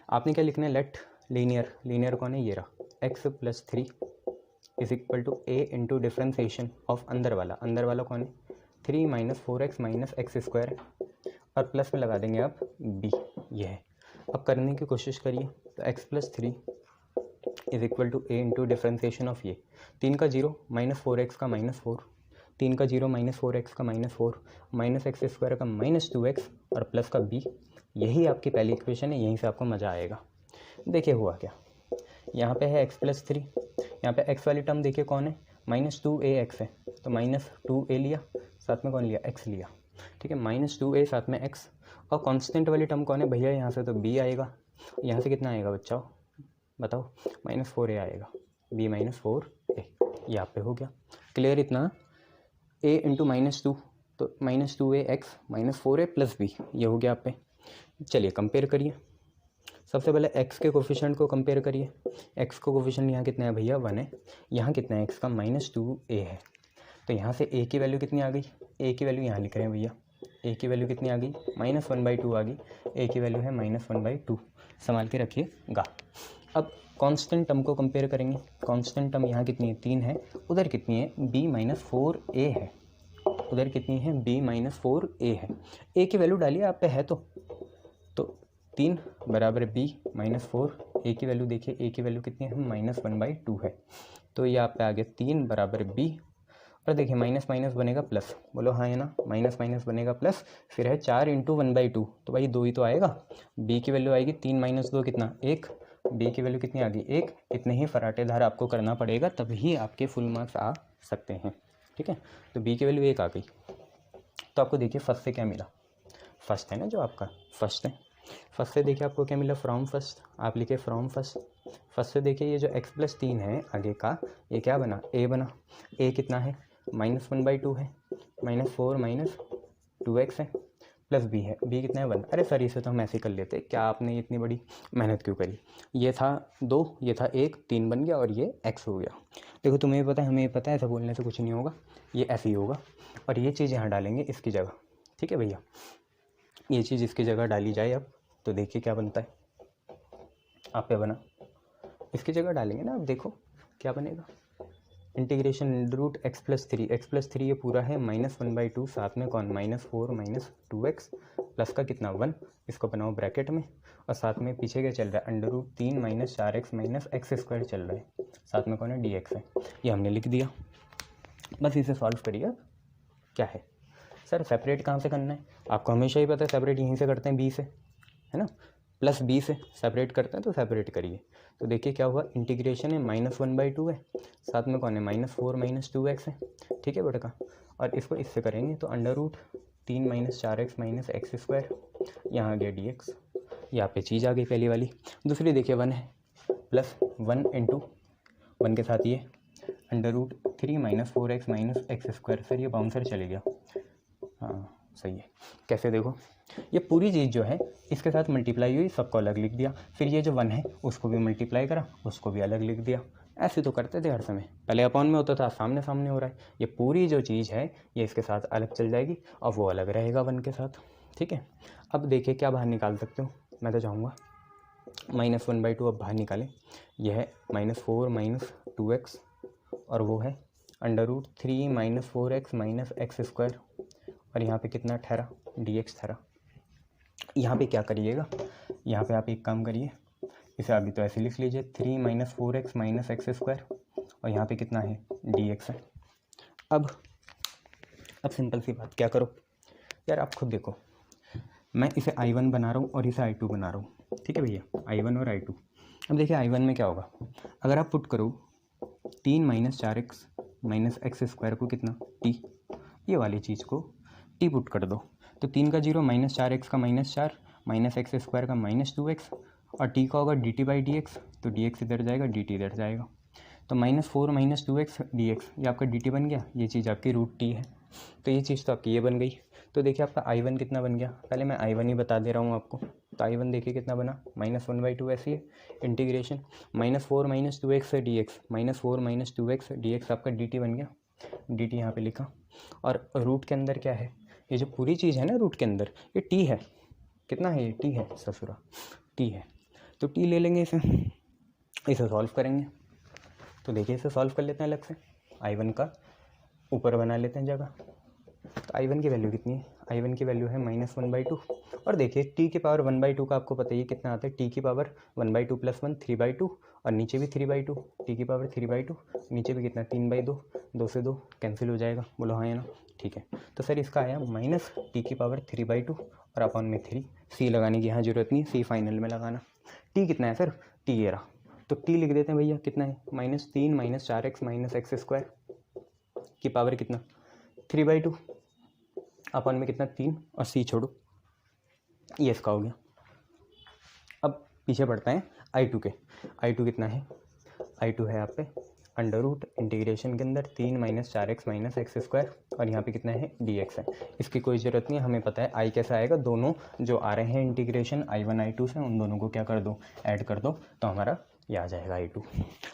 आपने क्या लिखना है? लेट लीनियर, लीनियर कौन है? ये रहा, x + 3 is equal to a into differentiation of अंदर वाला कौन है? 3 - 4x - x² और प्लस में लगा देंगे आप b, ये है। अब करने की कोशिश करिए, तो x + 3 is equal to a into differentiation of ये 3 का 0 -4x का -4, 3 का 0 -4x का -4 -x² का -2x और प्लस का b, यही आपकी पहली इक्वेशन है। यहीं से आपको मज़ा आएगा। देखिए हुआ क्या, यहाँ पे है x + 3, यहाँ पे x वाली टर्म देखिए कौन है? -2ax है, तो -2a लिया, साथ में कौन लिया? x लिया। ठीक है, -2a साथ में x, और कांस्टेंट वाली टर्म कौन है भैया? यहाँ से तो b आएगा, यहाँ से कितना आएगा बच्चों बताओ? -4a आएगा, b - 4a, ये आप पे हो गया क्लियर इतना। a इंटू -2 तो -2ax - 4a + b, ये हो गया आप पे। चलिए कंपेयर करिए, सबसे पहले x के कोफिशिएंट को कंपेयर करिए। x को कोफिशिएंट यहाँ कितना है भैया? 1 है। यहाँ कितना है x का? -2a है। तो यहाँ से a की वैल्यू कितनी आ गई? a की वैल्यू यहाँ लिख रहे हैं भैया, a की वैल्यू कितनी आ गई? -1/2 आ गई। a की वैल्यू है -1/2, संभाल के रखिएगा। अब कांस्टेंट टर्म को कंपेयर करेंगे। कांस्टेंट टर्म यहाँ कितनी है? 3 है। उधर कितनी है? b - 4a है। उधर कितनी है? b - 4a है। a की वैल्यू डालिए आप पे है तो 3 बराबर b - 4, a की वैल्यू देखिए, a की वैल्यू कितनी है? -1/2 है। तो ये आप पे आ गया 3 बराबर b, और देखिए माइनस माइनस बनेगा प्लस, बोलो हाँ है ना? माइनस माइनस बनेगा प्लस, फिर है 4 × 1/2, तो भाई 2 ही तो आएगा। b की वैल्यू आएगी 3 - 2 कितना? 1। b की वैल्यू कितनी आ गई? 1। इतने ही फराटेदार आपको करना पड़ेगा, तभी आपके फुल मार्क्स आ सकते हैं। ठीक है, तो b की वैल्यू 1 आ गई। तो आपको देखिए फर्स्ट से क्या मिला? फर्स्ट है ना जो आपका फर्स्ट है, फर्स्ट से देखिए आपको क्या मिला? फ्रॉम फर्स्ट, आप लिखे फ्रॉम फर्स्ट। फर्स्ट से देखिए ये जो x + 3 है आगे का, ये क्या बना? a बना। a कितना है? -1/2 है, -4 - 2x है, प्लस b है। b कितना है? 1। अरे सर इसे तो हम ऐसे ही कर लेते, क्या आपने इतनी बड़ी मेहनत क्यों करी? ये था 2, ये था 1, 3 बन गया और ये x हो गया। देखो तुम्हें पता है, हमें पता है, ऐसा बोलने से कुछ नहीं होगा, ये ऐसे ही होगा। और ये चीज़ यहाँ डालेंगे इसकी जगह। ठीक है भैया, ये चीज़ इसकी जगह डाली जाए अब, तो देखिए क्या बनता है। आप पे बना, इसकी जगह डालेंगे ना, अब देखो क्या बनेगा। इंटीग्रेशन √x + 3, x + 3 ये पूरा है -1/2, साथ में कौन? -4 - 2x प्लस का कितना? 1। इसको बनाओ ब्रैकेट में, और साथ में पीछे क्या चल रहा है? √3 - 4x - x² चल रहा है, साथ में कौन है? dx है। ये हमने लिख दिया, बस इसे सॉल्व करिए। अब क्या है सर, सेपरेट कहाँ से करना है? आपको हमेशा ही पता है सेपरेट यहीं से करते हैं, b से, है ना? प्लस b से सेपरेट करते हैं, तो सेपरेट करिए। तो देखिए क्या हुआ, इंटीग्रेशन है -1/2 है, साथ में कौन है? -4 - 2x है। ठीक है बेटा, और इसको इससे करेंगे तो √3 - 4x - x², यहाँ आ गया dx। यहाँ पे चीज़ आ गई पहली वाली। दूसरी देखिए 1 है, +1 × 1 के साथ ये √3 - 4x - x²। सर ये बाउंसर चले गया। हाँ सही है। कैसे देखो, ये पूरी चीज़ जो है इसके साथ मल्टीप्लाई हुई, सबको अलग लिख दिया, फिर ये जो 1 है उसको भी मल्टीप्लाई करा, उसको भी अलग लिख दिया। ऐसे तो करते थे हर समय, पहले अपॉन में होता था, सामने सामने हो रहा है। ये पूरी जो चीज़ है ये इसके साथ अलग चल जाएगी और वो अलग रहेगा 1 के साथ। ठीक है, अब देखिए क्या बाहर निकाल सकते हो। मैं तो चाहूँगा -1/2 अब बाहर निकालें। यह है -4 - 2x और वो है √3 - 4x - x²। और यहाँ पे कितना ठहरा, dx ठहरा। यहाँ पे क्या करिएगा, यहाँ पे आप एक काम करिए, इसे अभी तो ऐसे लिख लीजिए 3 - 4x - x² और यहाँ पे कितना है dx है। अब सिंपल सी बात, क्या करो यार, आप खुद देखो, मैं इसे I1 बना रहा हूँ और इसे I2 बना रहा हूँ। ठीक है भैया, I1 और I2। अब देखिए I1 में क्या होगा, अगर आप पुट करो 3 - 4x - x² को कितना t, ये वाली चीज़ को t पुट कर दो तो 3 का 0 - 4x का -4 -x² का -2x और t का होगा dt/dx, तो dx इधर जाएगा, dt इधर जाएगा, तो -4 - 2x dx, ये आपका dt बन गया, ये चीज़ आपकी √t है। तो ये चीज़ तो आपकी ये बन गई। तो देखिए आपका I1 कितना बन गया, पहले मैं I1 ही बता दे रहा हूँ आपको। तो I1 देखिए कितना बना, -1/2 ऐसी है, इंटीग्रेशन -4 - 2x से dx, -4 - 2x dx आपका dt बन गया, dt यहाँ पे लिखा। और रूट के अंदर क्या है, ये जो पूरी चीज़ है ना रूट के अंदर, ये t है, कितना है ये t है, ससुरा t है। तो t ले लेंगे, इसे सॉल्व करेंगे। तो देखिए इसे सॉल्व कर लेते हैं अलग से, I1 का ऊपर बना लेते हैं जगह। तो I1 की वैल्यू कितनी है, I1 की वैल्यू है -1/2। और देखिए t की पावर 1/2 का आपको पता ही कितना आता है, t की पावर 1/2 + 1 3/2 और नीचे भी 3/2, t की पावर 3/2, नीचे भी कितना 3/2, 2 से 2 कैंसिल हो जाएगा, बोलो हाँ या ना। ठीक है, तो सर इसका आया -t की पावर 3/2 और अपॉन में 3। c लगाने की यहाँ जरूरत नहीं, c फाइनल में लगाना। t कितना है सर, t ये रहा, तो t लिख देते हैं भैया, कितना है -3 - 4x - x² की पावर कितना 3/2 अपन में कितना 3 और c छोड़ो, ये इसका हो गया। अब पीछे पढ़ते हैं I2 के। I2 कितना है, I2 है आप पे अंडर रूट इंटीग्रेशन के अंदर 3 - 4x - x² और यहाँ पे कितना है dx है। इसकी कोई ज़रूरत नहीं है, हमें पता है I कैसा आएगा, दोनों जो आ रहे हैं इंटीग्रेशन I1 I2 से, उन दोनों को क्या कर दो, ऐड कर दो, तो हमारा ये आ जाएगा I2।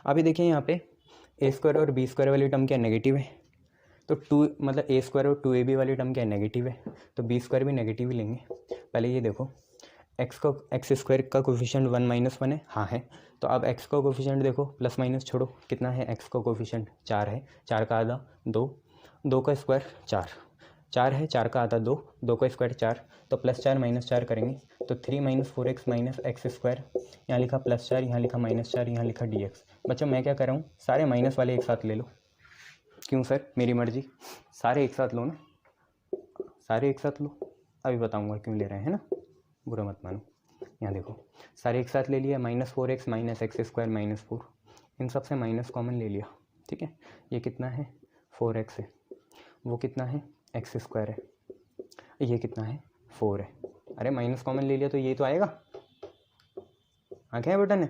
अभी देखिए यहाँ पे a² और b² वाली टर्म क्या नेगेटिव है, तो 2 मतलब a² और 2ab वाली टर्म क्या नेगेटिव है, तो b² भी नेगेटिव ही लेंगे। पहले ये देखो x² का कोफिशिएंट 1 - 1 है, हाँ है, तो अब x का कोफिशिएंट देखो, प्लस माइनस छोड़ो, कितना है x का कोफिशिएंट 4 है, 4 का आधा 2, 2 का स्क्वायर 4, 4 है, 4 का आधा 2, 2 का स्क्वायर 4, तो +4 - 4 करेंगे तो 3 - 4x - x², यहाँ लिखा +4, यहाँ लिखा -4, यहाँ लिखा dx। बच्चों मैं क्या कर रहा हूँ, सारे माइनस वाले एक साथ ले लो। क्यों सर, मेरी मर्जी, सारे एक साथ लो ना, सारे एक साथ लो, अभी बताऊँगा क्यों ले रहे हैं ना, बुरा मत मानो। यहाँ देखो सारे एक साथ ले लिया, -4x - x² -4, इन सब से माइनस कॉमन ले लिया। ठीक है, ये कितना है 4x है, वो कितना है x² है, ये कितना है 4 है। अरे माइनस कॉमन ले लिया तो ये तो आएगा, हाँ क्या बटन है,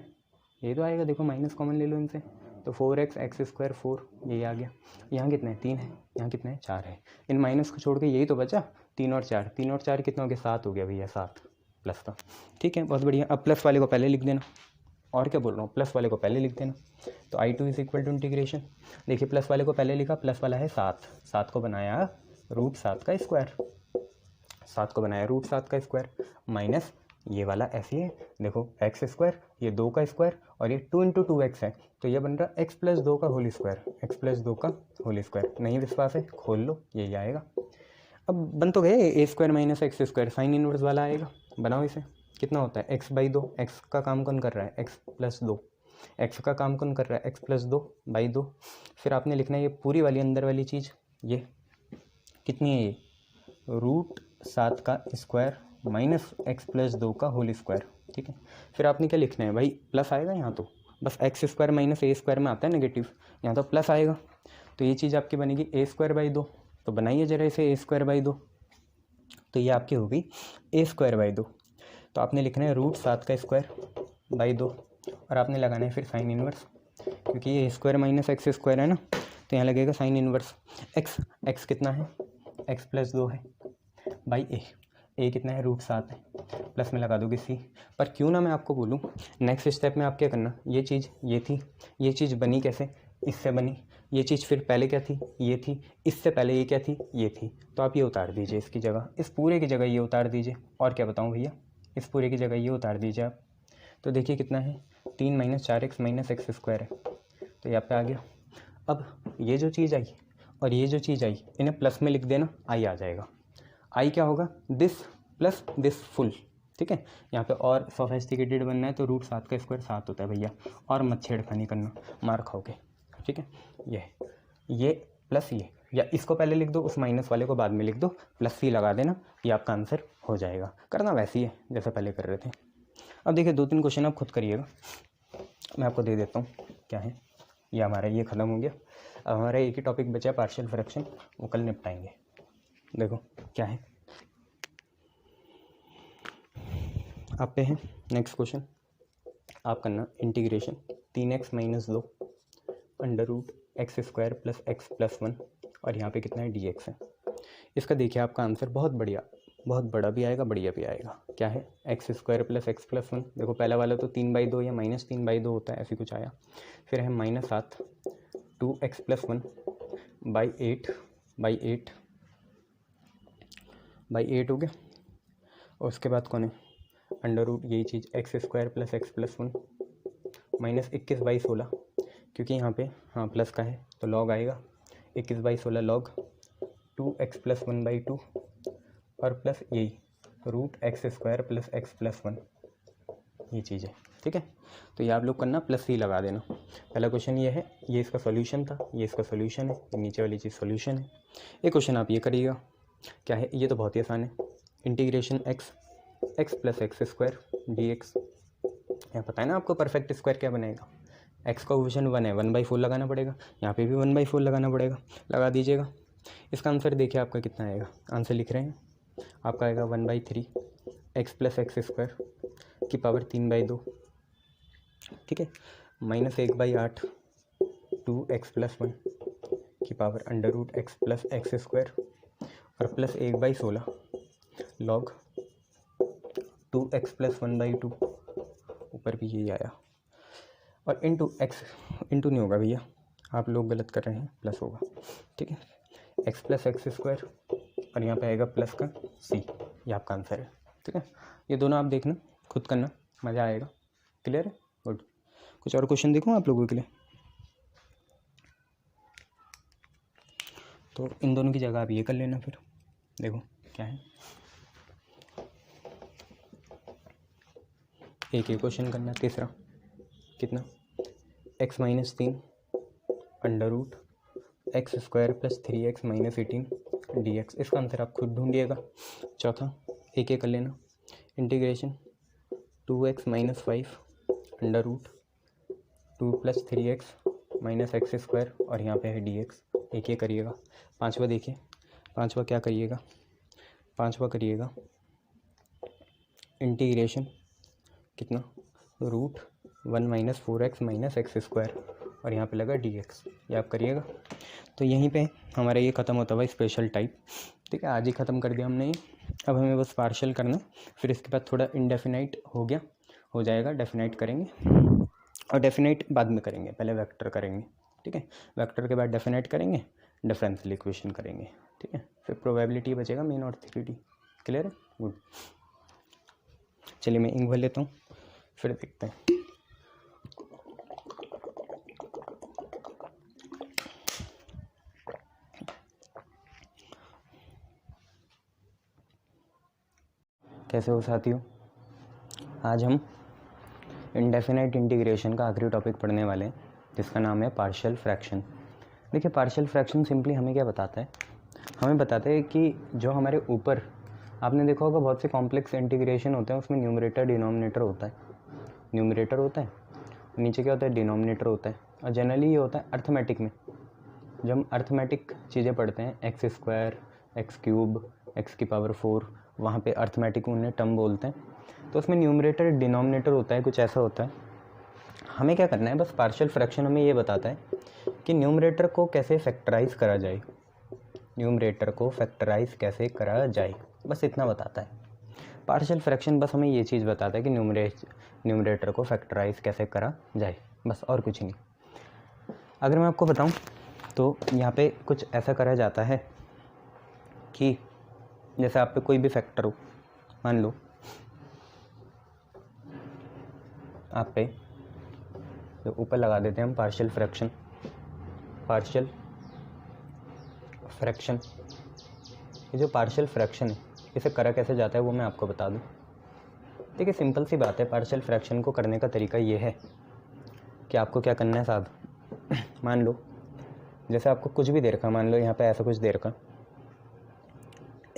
ये तो आएगा, देखो माइनस कॉमन ले लो इनसे, तो 4x x² 4, यही आ गया। यहाँ कितना है 3 है, यहाँ कितना है 4 है, इन माइनस को छोड़ के यही तो बचा 3 और 4, 3 और 4 कितना हो गया 7 हो गया भैया, 7 प्लस का। ठीक है, बहुत बढ़िया। अब प्लस वाले को पहले लिख देना, और क्या बोल रहा हूँ, प्लस वाले को पहले लिख देना। तो I2 = इंटीग्रेशन, देखिए प्लस वाले को पहले लिखा, प्लस वाला है 7, 7 को बनाया √7 का स्क्वायर, 7 को बनाया √7 का स्क्वायर, माइनस ये वाला ऐसे है, देखो x², ये 2 का स्क्वायर और ये 2 × 2x है, तो ये बन रहा x + 2 का होल स्क्वायर, x + 2 का होल स्क्वायर। नहीं विश्वास है खोल लो, यही आएगा। अब बन तो गए, a² - x², साइन इनवर्स वाला आएगा, बनाओ इसे। कितना होता है x/2, x का काम कौन कर रहा है x + 2, x का काम कौन कर रहा है x + 2/2। फिर आपने लिखना है ये पूरी वाली अंदर वाली चीज़, ये कितनी है, ये √7 का स्क्वायर माइनस x + 2 का होल स्क्वायर। ठीक है, फिर आपने क्या लिखना है भाई, प्लस आएगा यहाँ, तो बस x² - a² में आता है नेगेटिव, यहाँ तो प्लस आएगा, तो ये चीज़ आपकी बनेगी a²/2। तो बनाइए जरा इसे a²/2, तो ये आपकी होगी a²/2। तो आपने लिखना है √7 का स्क्वायर /2 और आपने लगाना है फिर साइन इनवर्स। क्योंकि ये स्क्वायर माइनस एक्स स्क्वायर है ना, तो यहाँ लगेगा साइन इनवर्स एक्स। एक्स कितना है, एक्स प्लस 2 है बाई ए कितना है, √7 है, प्लस में लगा दोगे सी। पर क्यों ना मैं आपको बोलूँ, नेक्स्ट स्टेप में आप क्या करना, ये चीज़ ये थी, ये चीज़ बनी कैसे, इससे बनी, ये चीज़ फिर पहले क्या थी, ये थी, इससे पहले ये क्या थी, ये थी, तो आप ये उतार दीजिए इसकी जगह, इस पूरे की जगह ये उतार दीजिए। और क्या बताऊँ भैया, इस पूरे की जगह ये उतार दीजिए आप। तो देखिए कितना है, 3 - 4x - एक्स स्क्वायर है, तो यहाँ पे आ गया। अब ये जो चीज़ आई और ये जो चीज़ आई, इन्हें प्लस में लिख देना, आई आ जाएगा। आई क्या होगा, दिस प्लस दिस फुल, ठीक है। यहाँ पे और सोफिस्टिकेटेड बनना है तो √7 का स्क्वायर 7 होता है भैया, और मत छेड़खानी करना, मार खाओगे, ठीक है। ये प्लस ये, या इसको पहले लिख दो, उस माइनस वाले को बाद में लिख दो, प्लस सी लगा देना, ये आपका आंसर हो जाएगा। करना वैसे ही है जैसे पहले कर रहे थे। अब देखिए 2-3 क्वेश्चन आप खुद करिएगा, मैं आपको दे देता हूँ क्या है। ये हमारा ये ख़त्म हो गया, अब हमारा एक ही टॉपिक बचा पार्शियल फ्रैक्शन, वो कल निपटाएंगे। देखो क्या है, आप पे है नेक्स्ट क्वेश्चन। आप करना इंटीग्रेशन 3x - 2 √x² + x + 1, और यहाँ पे कितना है, dx है। इसका देखिए आपका आंसर बहुत बढ़िया, बहुत बड़ा भी आएगा, बढ़िया भी आएगा। क्या है, x² + x + 1। देखो पहला वाला तो 3/2 या -3/2 होता है, ऐसे कुछ आया। फिर है -7 2x + 1 /8 हो गया। और उसके बाद कौन है, √ यही चीज़ x² + x + 1 -21/16, क्योंकि यहाँ पे हाँ प्लस का है तो लॉग आएगा, 21/16 लॉग 2x + 1/2, और प्लस यही √x² + x + 1, ये चीज़ है, ठीक है। तो ये आप लोग करना, प्लस ही लगा देना। पहला क्वेश्चन ये है, ये इसका सॉल्यूशन था, ये इसका सॉल्यूशन है, ये नीचे वाली चीज़ सॉल्यूशन है। एक क्वेश्चन आप ये करिएगा, क्या है, ये तो बहुत ही आसान है, इंटीग्रेशन x + x² dx। यहाँ पता है ना आपको परफेक्ट स्क्वायर क्या बनेगा, x का कोएफिशिएंट 1 है, 1/4 लगाना पड़ेगा, यहाँ पे भी 1/4 लगाना पड़ेगा, लगा दीजिएगा। इसका आंसर देखिए आपका कितना आएगा, आंसर लिख रहे हैं, आपका आएगा 1/3 x + x² की पावर 3/2, ठीक है, -1/8 2x + 1 की पावर √x + x², और प्लस 1/16 लॉग 2x + 1/2, ऊपर भी यही आया, और इंटू एक्स, इंटू नहीं होगा भैया, आप लोग गलत कर रहे हैं, प्लस होगा, ठीक है, x + x², और यहाँ पे आएगा प्लस का c, ये आपका आंसर है, ठीक है। ये दोनों आप देखना, खुद करना, मज़ा आएगा। क्लियर है, गुड। कुछ और क्वेश्चन देखूँ आप लोगों के लिए, तो इन दोनों की जगह आप ये कर लेना। फिर देखो क्या है, एक क्वेश्चन करना, तीसरा कितना, x - 3 √x² + 3x - 18 dx। इसका आंसर आप खुद ढूंढिएगा। चौथा एक कर लेना, इंटीग्रेशन 2x - 5 √2 + 3x - x², और यहाँ पे है dx, एक ये करिएगा। पांचवा देखिए, पांचवा क्या करिएगा, पांचवा करिएगा इंटीग्रेशन कितना, √1 - 4x - x², और यहाँ पे लगा dx, ये आप करिएगा। तो यहीं पे हमारा ये ख़त्म होता हुआ स्पेशल टाइप, ठीक है, आज ही ख़त्म कर दिया हमने ये। अब हमें बस पार्शियल करना, फिर इसके बाद थोड़ा इनडेफिनाइट हो जाएगा, डेफिनाइट करेंगे, और डेफिनाइट बाद में करेंगे, पहले वेक्टर करेंगे, ठीक है, वेक्टर के बाद डेफिनाइट करेंगे, डिफरेंशियल इक्वेशन करेंगे, ठीक है, फिर प्रोबेबिलिटी बचेगा मेन और 3D। क्लियर है, गुड। चलिए मैं इंक भर लेता हूँ, फिर देखते हैं। कैसे हो साथियों, आज हम इंडेफिनाइट इंटीग्रेशन का आखिरी टॉपिक पढ़ने वाले हैं, जिसका नाम है पार्शियल फ्रैक्शन। देखिए पार्शियल फ्रैक्शन सिंपली हमें क्या बताता है, हमें बताता है कि जो हमारे ऊपर, आपने देखा होगा बहुत से कॉम्प्लेक्स इंटीग्रेशन होते हैं, उसमें न्यूमरेटर डिनोमिनेटर होता है, न्यूमरेटर होता है, नीचे क्या होता है, डिनोमिनेटर होता है। और जनरली ये होता है अर्थमेटिक में, जब हम अर्थमेटिक चीज़ें पढ़ते हैं, x² x³ x⁴, वहाँ पे अर्थमेटिक उन्हें टर्म बोलते हैं, तो उसमें न्यूमरेटर डिनोमिनेटर होता है, कुछ ऐसा होता है। हमें क्या करना है, बस पार्शियल फ्रैक्शन हमें ये बताता है कि न्यूमरेटर को कैसे फैक्टराइज करा जाए, न्यूमरेटर को फैक्टराइज कैसे करा जाए, बस इतना बताता है। पार्शियल फ्रैक्शन बस हमें ये चीज़ बताता है कि न्यूमरेटर को फैक्टराइज कैसे करा जाए, बस और कुछ नहीं। अगर मैं आपको बताऊं तो यहाँ पे कुछ ऐसा करा जाता है कि जैसे आप पे कोई भी फैक्टर हो, मान लो आप पे तो ऊपर लगा देते हैं हम पार्शियल फ्रैक्शन। ये जो पार्शियल फ्रैक्शन है इसे करा कैसे जाता है वो मैं आपको बता दूं। देखिए सिंपल सी बात है, पार्शियल फ्रैक्शन को करने का तरीका ये है कि आपको क्या करना है साहब, मान लो जैसे आपको कुछ भी दे रखा, मान लो यहाँ पे ऐसा कुछ दे रखा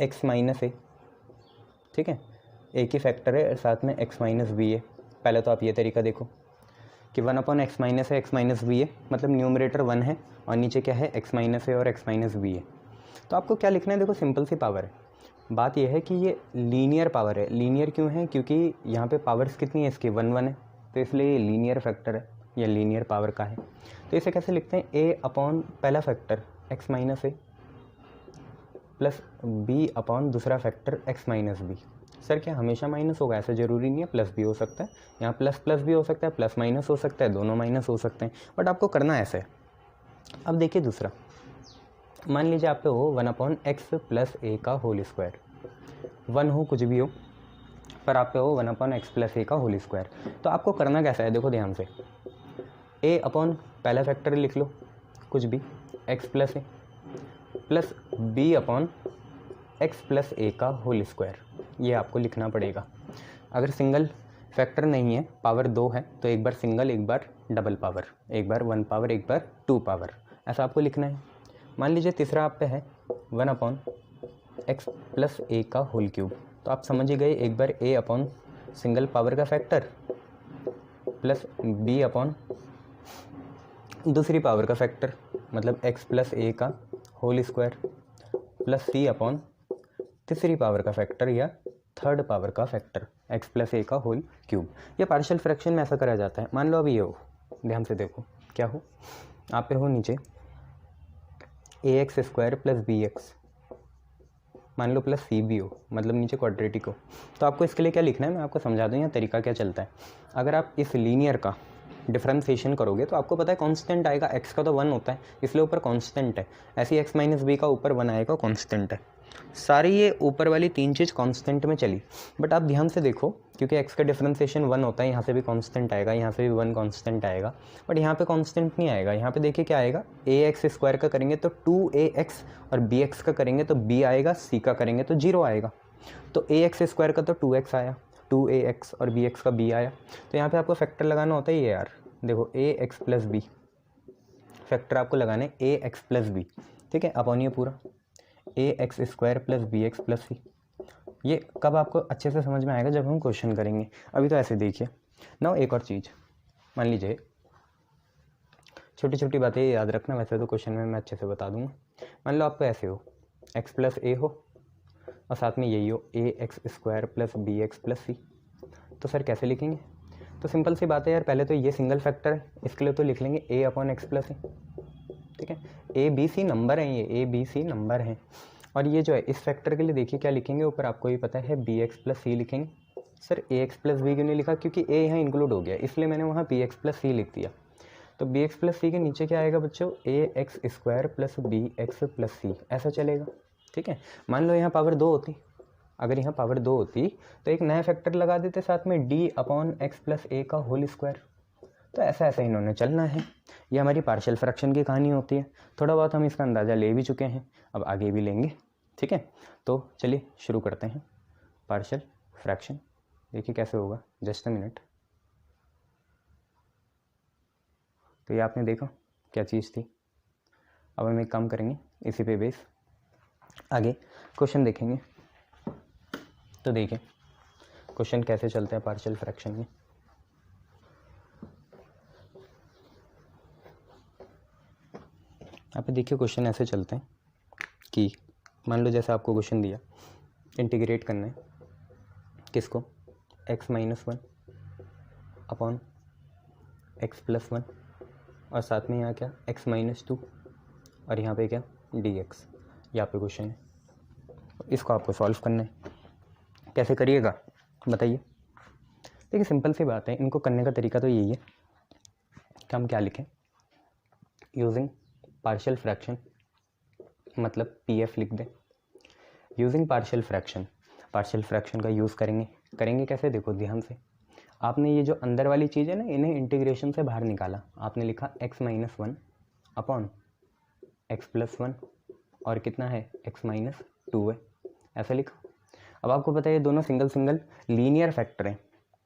x माइनस ए, ठीक है, ए की फैक्टर है और साथ में x माइनस बी है। पहले तो आप ये तरीका देखो कि 1/x माइनस है, x माइनस बी है, मतलब न्यूमरेटर 1 है और नीचे क्या है x माइनस है और x माइनस बी है। तो आपको क्या लिखना है, देखो सिंपल सी पावर है। बात यह है कि ये लीनियर पावर है। लीनियर क्यों है, क्योंकि यहाँ पे पावर्स कितनी है इसकी 1 1 है, तो इसलिए ये लीनियर फैक्टर है, ये लीनियर पावर का है। तो इसे कैसे लिखते हैं, a अपॉन पहला factor x minus a plus b upon दूसरा factor x minus b. Sir क्या हमेशा माइनस होगा, ऐसा ज़रूरी नहीं है, प्लस भी हो सकता है, यहाँ प्लस प्लस भी हो सकता है, प्लस माइनस हो सकता है, दोनों माइनस हो सकते हैं, बट आपको करना ऐसे है। अब देखिए दूसरा, मान लीजिए आप पे हो 1/x प्लस ए का होल स्क्वायर, 1 हो कुछ भी हो पर आप पे हो 1/x प्लस ए का होल स्क्वायर। तो आपको करना कैसा है, देखो ध्यान से, a अपॉन पहला फैक्टर लिख लो कुछ भी x plus A plus b upon x plus ए का होल स्क्वायर, ये आपको लिखना पड़ेगा। अगर सिंगल फैक्टर नहीं है, पावर 2 है, तो एक बार सिंगल एक बार डबल पावर, एक बार 1 पावर एक बार 2 पावर, ऐसा आपको लिखना है। मान लीजिए तीसरा आप पे है 1/x प्लस ए का होल क्यूब, तो आप समझ ही गए, एक बार a अपॉन सिंगल पावर का फैक्टर प्लस b अपॉन दूसरी पावर का फैक्टर, मतलब x प्लस ए का whole square plus c upon तीसरी पावर का फैक्टर या थर्ड पावर का फैक्टर x प्लस ए का होल क्यूब। ये पार्शियल फ्रैक्शन में ऐसा करा जाता है। मान लो अभी ये हो, ध्यान से देखो क्या हो, आप पे हो नीचे ax स्क्वायर प्लस bx, मान लो प्लस सी बी हो, मतलब नीचे क्वाड्रेटिक हो। तो आपको इसके लिए क्या लिखना है, मैं आपको समझा दूँ यहाँ तरीका क्या चलता है। अगर आप इस लीनियर का डिफ्रेंसिएशन करोगे तो आपको पता है कांस्टेंट आएगा, x का तो 1 होता है इसलिए ऊपर कांस्टेंट है, ऐसे ही x माइनस बी का ऊपर 1 आएगा, कांस्टेंट है। सारी ये ऊपर वाली 3 चीज़ कांस्टेंट में चली, बट आप ध्यान से देखो क्योंकि x का डिफ्रेंसिएशन 1 होता है, यहाँ से भी कांस्टेंट आएगा, यहाँ से भी 1 कांस्टेंट आएगा, बट यहाँ पे कांस्टेंट नहीं आएगा। यहाँ पे देखिए क्या आएगा, ax स्क्वायर का करेंगे तो 2ax और bx का करेंगे तो b आएगा, c का करेंगे तो 0 आएगा। तो ax स्क्वायर का तो 2x आया, 2ax और bx का b आया। तो यहाँ पे आपको फैक्टर लगाना होता है ये यार, देखो ax प्लस बी, फैक्टर आपको लगाने ax प्लस बी, ठीक है, अपॉन ये पूरा ax square plus bx plus c। ये कब आपको अच्छे से समझ में आएगा, जब हम क्वेश्चन करेंगे। अभी तो ऐसे देखिए ना। एक और चीज़, मान लीजिए छोटी छोटी बातें याद रखना, वैसे तो क्वेश्चन में मैं अच्छे से बता दूंगा। मान लो आपको ऐसे हो x प्लस ए हो और साथ में यही हो ax square plus bx plus c, तो सर कैसे लिखेंगे। तो सिंपल सी बात है यार, पहले तो ये सिंगल फैक्टर है, इसके लिए तो लिख लेंगे a अपॉन एक्स प्लस ए, ठीक है। ए बी सी नंबर हैं, ये a b c नंबर हैं। और ये जो है इस फैक्टर के लिए देखिए क्या लिखेंगे, ऊपर आपको ही पता है bx प्लस सी लिखेंगे। सर ax प्लस बी क्यों नहीं लिखा, क्योंकि a यहाँ इंक्लूड हो गया इसलिए मैंने वहाँ bx प्लस सी लिख दिया। तो bx प्लस सी के नीचे क्या आएगा बच्चों, ax square plus bx plus C, ऐसा चलेगा, ठीक है। मान लो यहाँ पावर 2 होती, अगर यहाँ पावर 2 होती तो एक नया फैक्टर लगा देते साथ में d अपॉन एक्स प्लस ए का होल स्क्वायर। तो ऐसा ऐसा इन्होंने चलना है। ये हमारी पार्शियल फ्रैक्शन की कहानी होती है। थोड़ा बहुत हम इसका अंदाज़ा ले भी चुके हैं, अब आगे भी लेंगे, ठीक है। तो चलिए शुरू करते हैं पार्शियल फ्रैक्शन। देखिए कैसे होगा, जस्ट अ मिनट। तो ये आपने देखा क्या चीज़ थी। अब हम एक काम करेंगे, इसी पे बेस आगे क्वेश्चन देखेंगे। तो देखिए क्वेश्चन कैसे चलते हैं पार्शियल फ्रैक्शन में। आप देखिए क्वेश्चन ऐसे चलते हैं कि मान लो जैसे आपको क्वेश्चन दिया, इंटीग्रेट करना है किसको, x minus 1 upon x plus one और साथ में यहाँ क्या एक्स माइनस टू और यहाँ पे क्या डी एक्स। यहाँ पे क्वेश्चन है, इसको आपको सॉल्व करना है। कैसे करिएगा बताइए। देखिए सिंपल सी बात है, इनको करने का तरीका तो यही है कि हम क्या लिखें, यूजिंग पार्शियल फ्रैक्शन, मतलब पीएफ लिख दें। यूजिंग पार्शियल फ्रैक्शन का यूज़ करेंगे कैसे, देखो ध्यान से। आपने ये जो अंदर वाली चीज़ है ना, इन्हें इंटीग्रेशन से बाहर निकाला। आपने लिखा x minus one upon x plus one और कितना है एक्स माइनस टू है, ऐसा लिखा। अब आपको पता है ये दोनों सिंगल लीनियर फैक्टर हैं,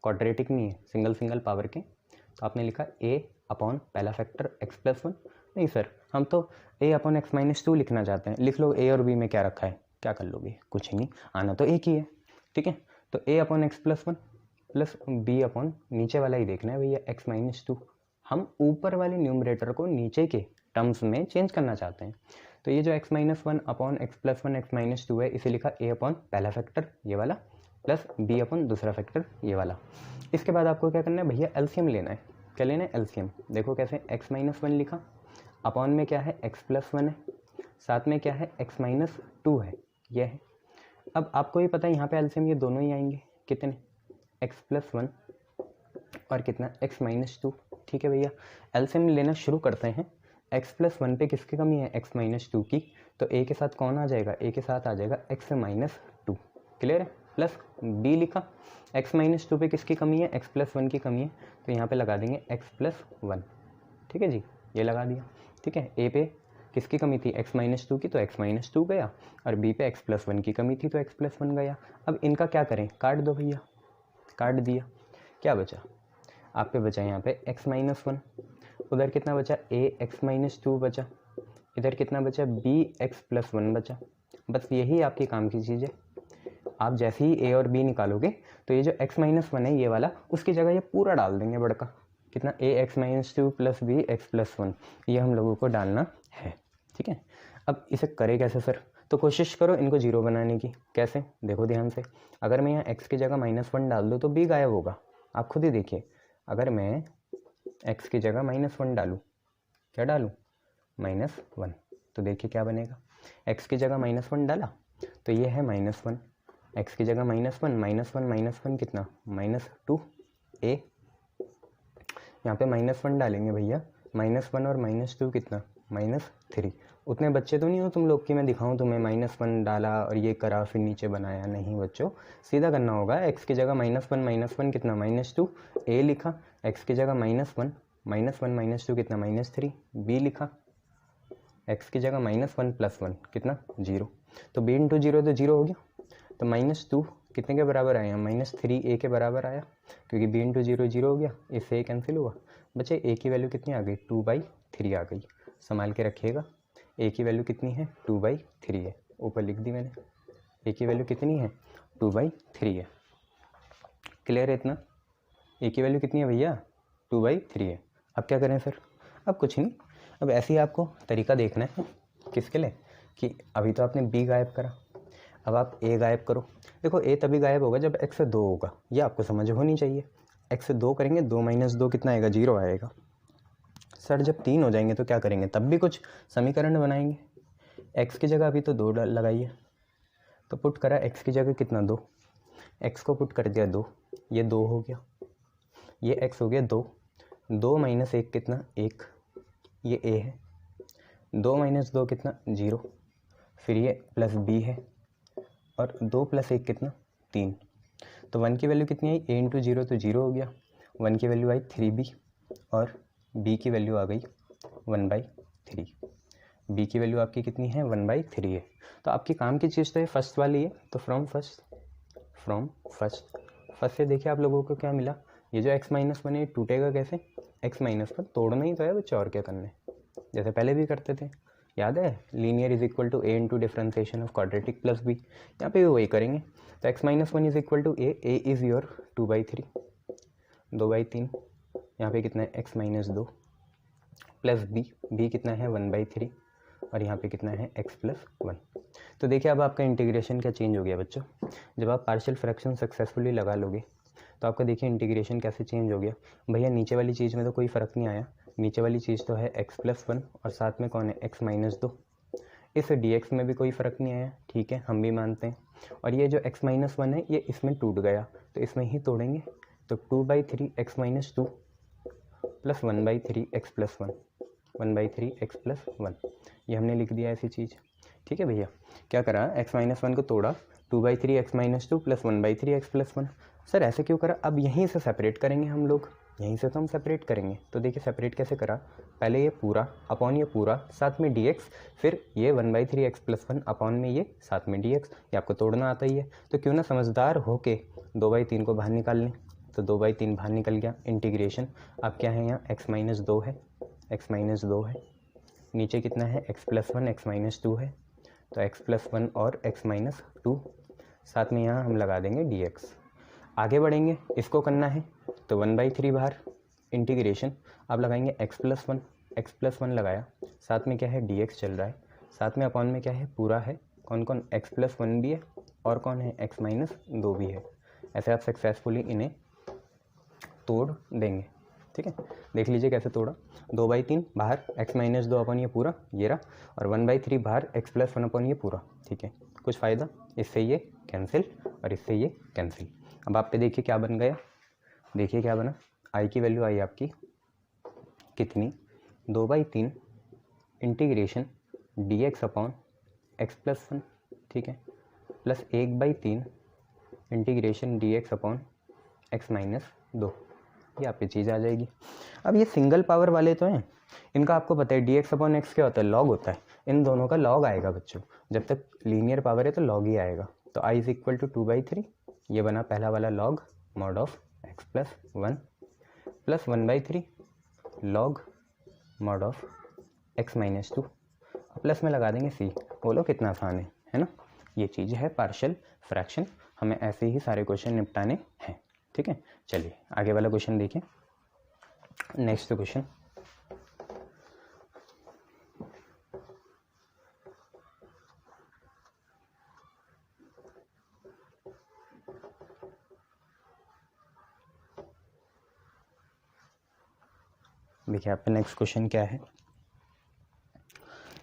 क्वाड्रेटिक नहीं है, सिंगल पावर के। तो आपने लिखा ए अपॉन पहला फैक्टर एक्स प्लस वन। नहीं सर, हम तो a upon x minus to लिखना चाहते हैं। लिख लो ए और बी में क्या रखा है, क्या कर लोगे, कुछ ही नहीं, आना तो एक ही है, ठीक है। तो a upon x plus one plus b upon नीचे वाला ही देखना है भैया एक्स माइनस टू। हम ऊपर वाले न्यूमरेटर को नीचे के टर्म्स में चेंज करना चाहते हैं। तो ये जो x minus one upon x plus one x minus to है, इसे लिखा ए अपॉन पहला फैक्टर ये वाला प्लस बी अपॉन दूसरा फैक्टर ये वाला। इसके बाद आपको क्या करना है भैया, एलसीएम लेना है। क्या लेना है, एलसीएम। देखो कैसे, एक्स माइनस वन लिखा, अपॉन में क्या है एक्स प्लस वन है, साथ में क्या है एक्स माइनस टू है, ये है। अब आपको ये पता है यहाँ पे एलसीएम ये दोनों ही आएंगे, कितने एक्स प्लस वन और कितना एक्स माइनस टू। ठीक है भैया, एलसीएम लेना शुरू करते हैं। एक्स प्लस वन पे किसकी कमी है, एक्स माइनस टू की। तो ए के साथ कौन आ जाएगा, ए के साथ आ जाएगा एक्स माइनस टू, क्लियर है। प्लस बी लिखा, एक्स माइनस टू पे किसकी कमी है, एक्स प्लस वन की कमी है। तो यहाँ पे लगा देंगे एक्स प्लस वन, ठीक है जी, ये लगा दिया। ठीक है, ए पे किसकी कमी थी, एक्स माइनस टू की, तो एक्स माइनस टू गया, और बी पे एक्स प्लस वन की कमी थी तो एक्स प्लस वन गया। अब इनका क्या करें, काट दो भैया, काट दिया, क्या बचा, आप पे बचा यहाँ पे एक्स माइनस वन, उधर कितना बचा ए एक्स माइनस टू बचा, इधर कितना बचा बी एक्स प्लस वन बचा। बस यही आपके काम की चीज़ है। आप जैसे ही ए और बी निकालोगे तो ये जो एक्स माइनस वन है ये वाला, उसकी जगह ये पूरा डाल देंगे बड़का, कितना a x minus two plus B x plus one, ये हम लोगों को डालना है। ठीक है, अब इसे करें कैसे सर, तो कोशिश करो इनको जीरो बनाने की। कैसे, देखो ध्यान से, अगर मैं यहाँ एक्स की जगह माइनस वन डाल दूँ तो बी गायब होगा। आप खुद ही देखिए, अगर मैं एक्स की जगह माइनस वन डालूँ, क्या डालूँ माइनस वन, तो देखिए क्या बनेगा, एक्स की जगह माइनस वन डाला तो ये है माइनस वन, एक्स की जगह माइनस वन कितना माइनस टू, ए यहाँ पे माइनस वन डालेंगे भैया, माइनस वन और माइनस टू कितना माइनस थ्री। उतने बच्चे तो नहीं हो तुम लोग कि मैं दिखाऊं तुम्हें माइनस वन डाला और ये करा फिर नीचे बनाया, नहीं बच्चों, सीधा करना होगा। एक्स की जगह माइनस वन कितना माइनस टू, ए लिखा, एक्स की जगह माइनस वन माइनस टू कितना माइनस थ्री, बी लिखा, एक्स की जगह माइनस वन प्लस वन कितना जीरो, तो बी इंटू जीरो तो जीरो हो गया। तो माइनस टू कितने के बराबर आया, माइनस थ्री ए के बराबर आया, क्योंकि बी इंटू जीरो जीरो हो गया, इससे ए कैंसिल हुआ, बच्चे ए की वैल्यू कितनी आ गई, टू बाई थ्री आ गई। संभाल के रखिएगा, ए की वैल्यू कितनी है, टू बाई थ्री है, ऊपर लिख दी मैंने, ए की वैल्यू कितनी है, टू बाई थ्री है। क्लियर है इतना, ए की वैल्यू कितनी है भैया, टू बाई थ्री है। अब क्या करें सर, अब कुछ नहीं, अब ऐसे ही आपको तरीका देखना है, किसके लिए, कि अभी तो आपने बी गायब करा, अब आप ए गायब करो। देखो ए तभी गायब होगा जब एक्स से दो होगा, ये आपको समझ होनी चाहिए। एक्स से दो करेंगे, दो माइनस दो कितना आएगा, जीरो आएगा। सर जब तीन हो जाएंगे तो क्या करेंगे, तब भी कुछ समीकरण बनाएंगे। एक्स की जगह अभी तो दो लगाइए, तो पुट करा एक्स की जगह कितना दो, एक्स को पुट कर दिया दो, ये दो हो गया, ये एक्स हो गया दो, दो माइनस एक कितना एक, ये ए है, दो माइनस दो कितना जीरो, फिर ये प्लस बी है, और दो प्लस एक कितना तीन। तो वन की वैल्यू कितनी आई, ए इंटू जीरो तो जीरो हो गया, वन की वैल्यू आई थ्री बी, और बी की वैल्यू आ गई वन बाई थ्री। बी की वैल्यू आपकी कितनी है, वन बाई थ्री है। तो आपकी काम की चीज़ तो ये फर्स्ट वाली है, तो फ्रॉम फर्स्ट से देखिए आप लोगों को क्या मिला, ये जो एक्स माइनस वन है टूटेगा कैसे, एक्स माइनस वन तोड़ना ही तो है बच्चे, और क्या करना है, जैसे पहले भी करते थे, याद है, linear is equal to a into differentiation of quadratic plus b, यहाँ पे भी वही करेंगे। तो x minus one is equal to a is your two by three, दो बाई तीन, यहाँ पे कितना है एक्स माइनस दो, प्लस बी कितना है वन बाई थ्री, और यहाँ पे कितना है एक्स प्लस वन। तो देखिए अब आपका इंटीग्रेशन क्या चेंज हो गया बच्चों, जब आप पार्शियल फ्रैक्शन सक्सेसफुली लगा लोगे तो आपका देखिए इंटीग्रेशन कैसे चेंज हो गया। भैया नीचे वाली चीज़ में तो कोई फ़र्क नहीं आया, नीचे वाली चीज़ तो है x+1 और साथ में कौन है x-2। इस dx में भी कोई फ़र्क नहीं आया, ठीक है, हम भी मानते हैं। और ये जो x-1 है ये इसमें टूट गया, तो इसमें ही तोड़ेंगे। तो 2/3x-2 प्लस 1/3x+1, 1/3x+1, ये हमने लिख दिया ऐसी चीज़। ठीक है भैया, क्या करा, x-1 को तोड़ा, 2/3x-2 प्लस 1/3x+1। सर ऐसे क्यों करा? अब यहीं से सेपरेट करेंगे हम लोग, यहीं से तो हम सेपरेट करेंगे। तो देखिए सेपरेट कैसे करा, पहले ये पूरा अपॉन ये पूरा साथ में dx, फिर ये 1/3x+1 अपॉन में ये साथ में dx। ये आपको तोड़ना आता ही है, तो क्यों ना समझदार होके 2/3 को बाहर निकाल लें। तो 2/3 बाहर निकल गया। इंटीग्रेशन अब क्या है, यहाँ x-2 है, x-2 है, नीचे कितना है x+1, x-2 है, तो x+1 और x-2 साथ में यहाँ हम लगा देंगे dx। आगे बढ़ेंगे, इसको करना है तो 1/3 बाहर, इंटीग्रेशन अब लगाएंगे x+1 लगाया, साथ में क्या है dx चल रहा है, साथ में अपॉन में क्या है पूरा है, कौन कौन x+1 भी है और कौन है x-2 भी है। ऐसे आप सक्सेसफुली इन्हें तोड़ देंगे। ठीक है, देख लीजिए कैसे तोड़ा, 2/3 बाहर, x-2 अपॉन ये पूरा ये रहा, और 1/3 बाहर x+1 अपॉन ये पूरा। ठीक है, कुछ फ़ायदा, इससे ये कैंसिल और इससे ये कैंसिल। अब आप पे देखिए क्या बन गया, देखिए क्या बना, आई की वैल्यू आई आपकी कितनी, 2/3 इंटीग्रेशन dx अपॉन x+1, ठीक है, plus 1/3 integration dx upon x-2, ये आप पे चीज़ आ जाएगी। अब ये सिंगल पावर वाले तो हैं, इनका आपको पता है dx अपॉन x क्या होता है, लॉग होता है, इन दोनों का लॉग आएगा बच्चों, जब तक लीनियर पावर है तो लॉग ही आएगा। तो i इज इक्वल टू 2/3, ये बना पहला वाला log mod of x+1 plus 1/3 log mod of x-2, plus में लगा देंगे c। बोलो कितना आसान है ना। ये चीज़ है पार्शियल फ्रैक्शन, हमें ऐसे ही सारे क्वेश्चन निपटाने हैं। ठीक है, चलिए आगे वाला क्वेश्चन देखिए। नेक्स्ट क्वेश्चन, देखिए आप पे नेक्स्ट क्वेश्चन क्या है,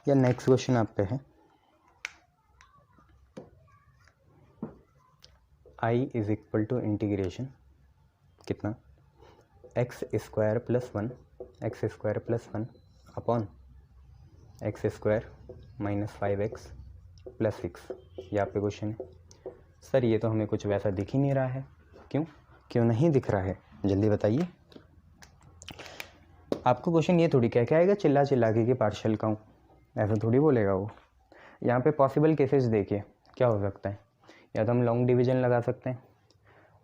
या नेक्स्ट क्वेश्चन आप पे है i is equal to integration कितना x² plus 1 x² plus 1 upon x² minus 5x plus 6, ये आप पे क्वेश्चन है। सर ये तो हमें कुछ वैसा दिख ही नहीं रहा है, क्यों नहीं दिख रहा है, जल्दी बताइए। आपको क्वेश्चन ये थोड़ी कह के आएगा चिल्ला चिल्ला के पार्शियल का हूँ, ऐसा थोड़ी बोलेगा वो। यहाँ पे पॉसिबल केसेस देखिए क्या हो सकता है, या तो हम लॉन्ग डिवीजन लगा सकते हैं,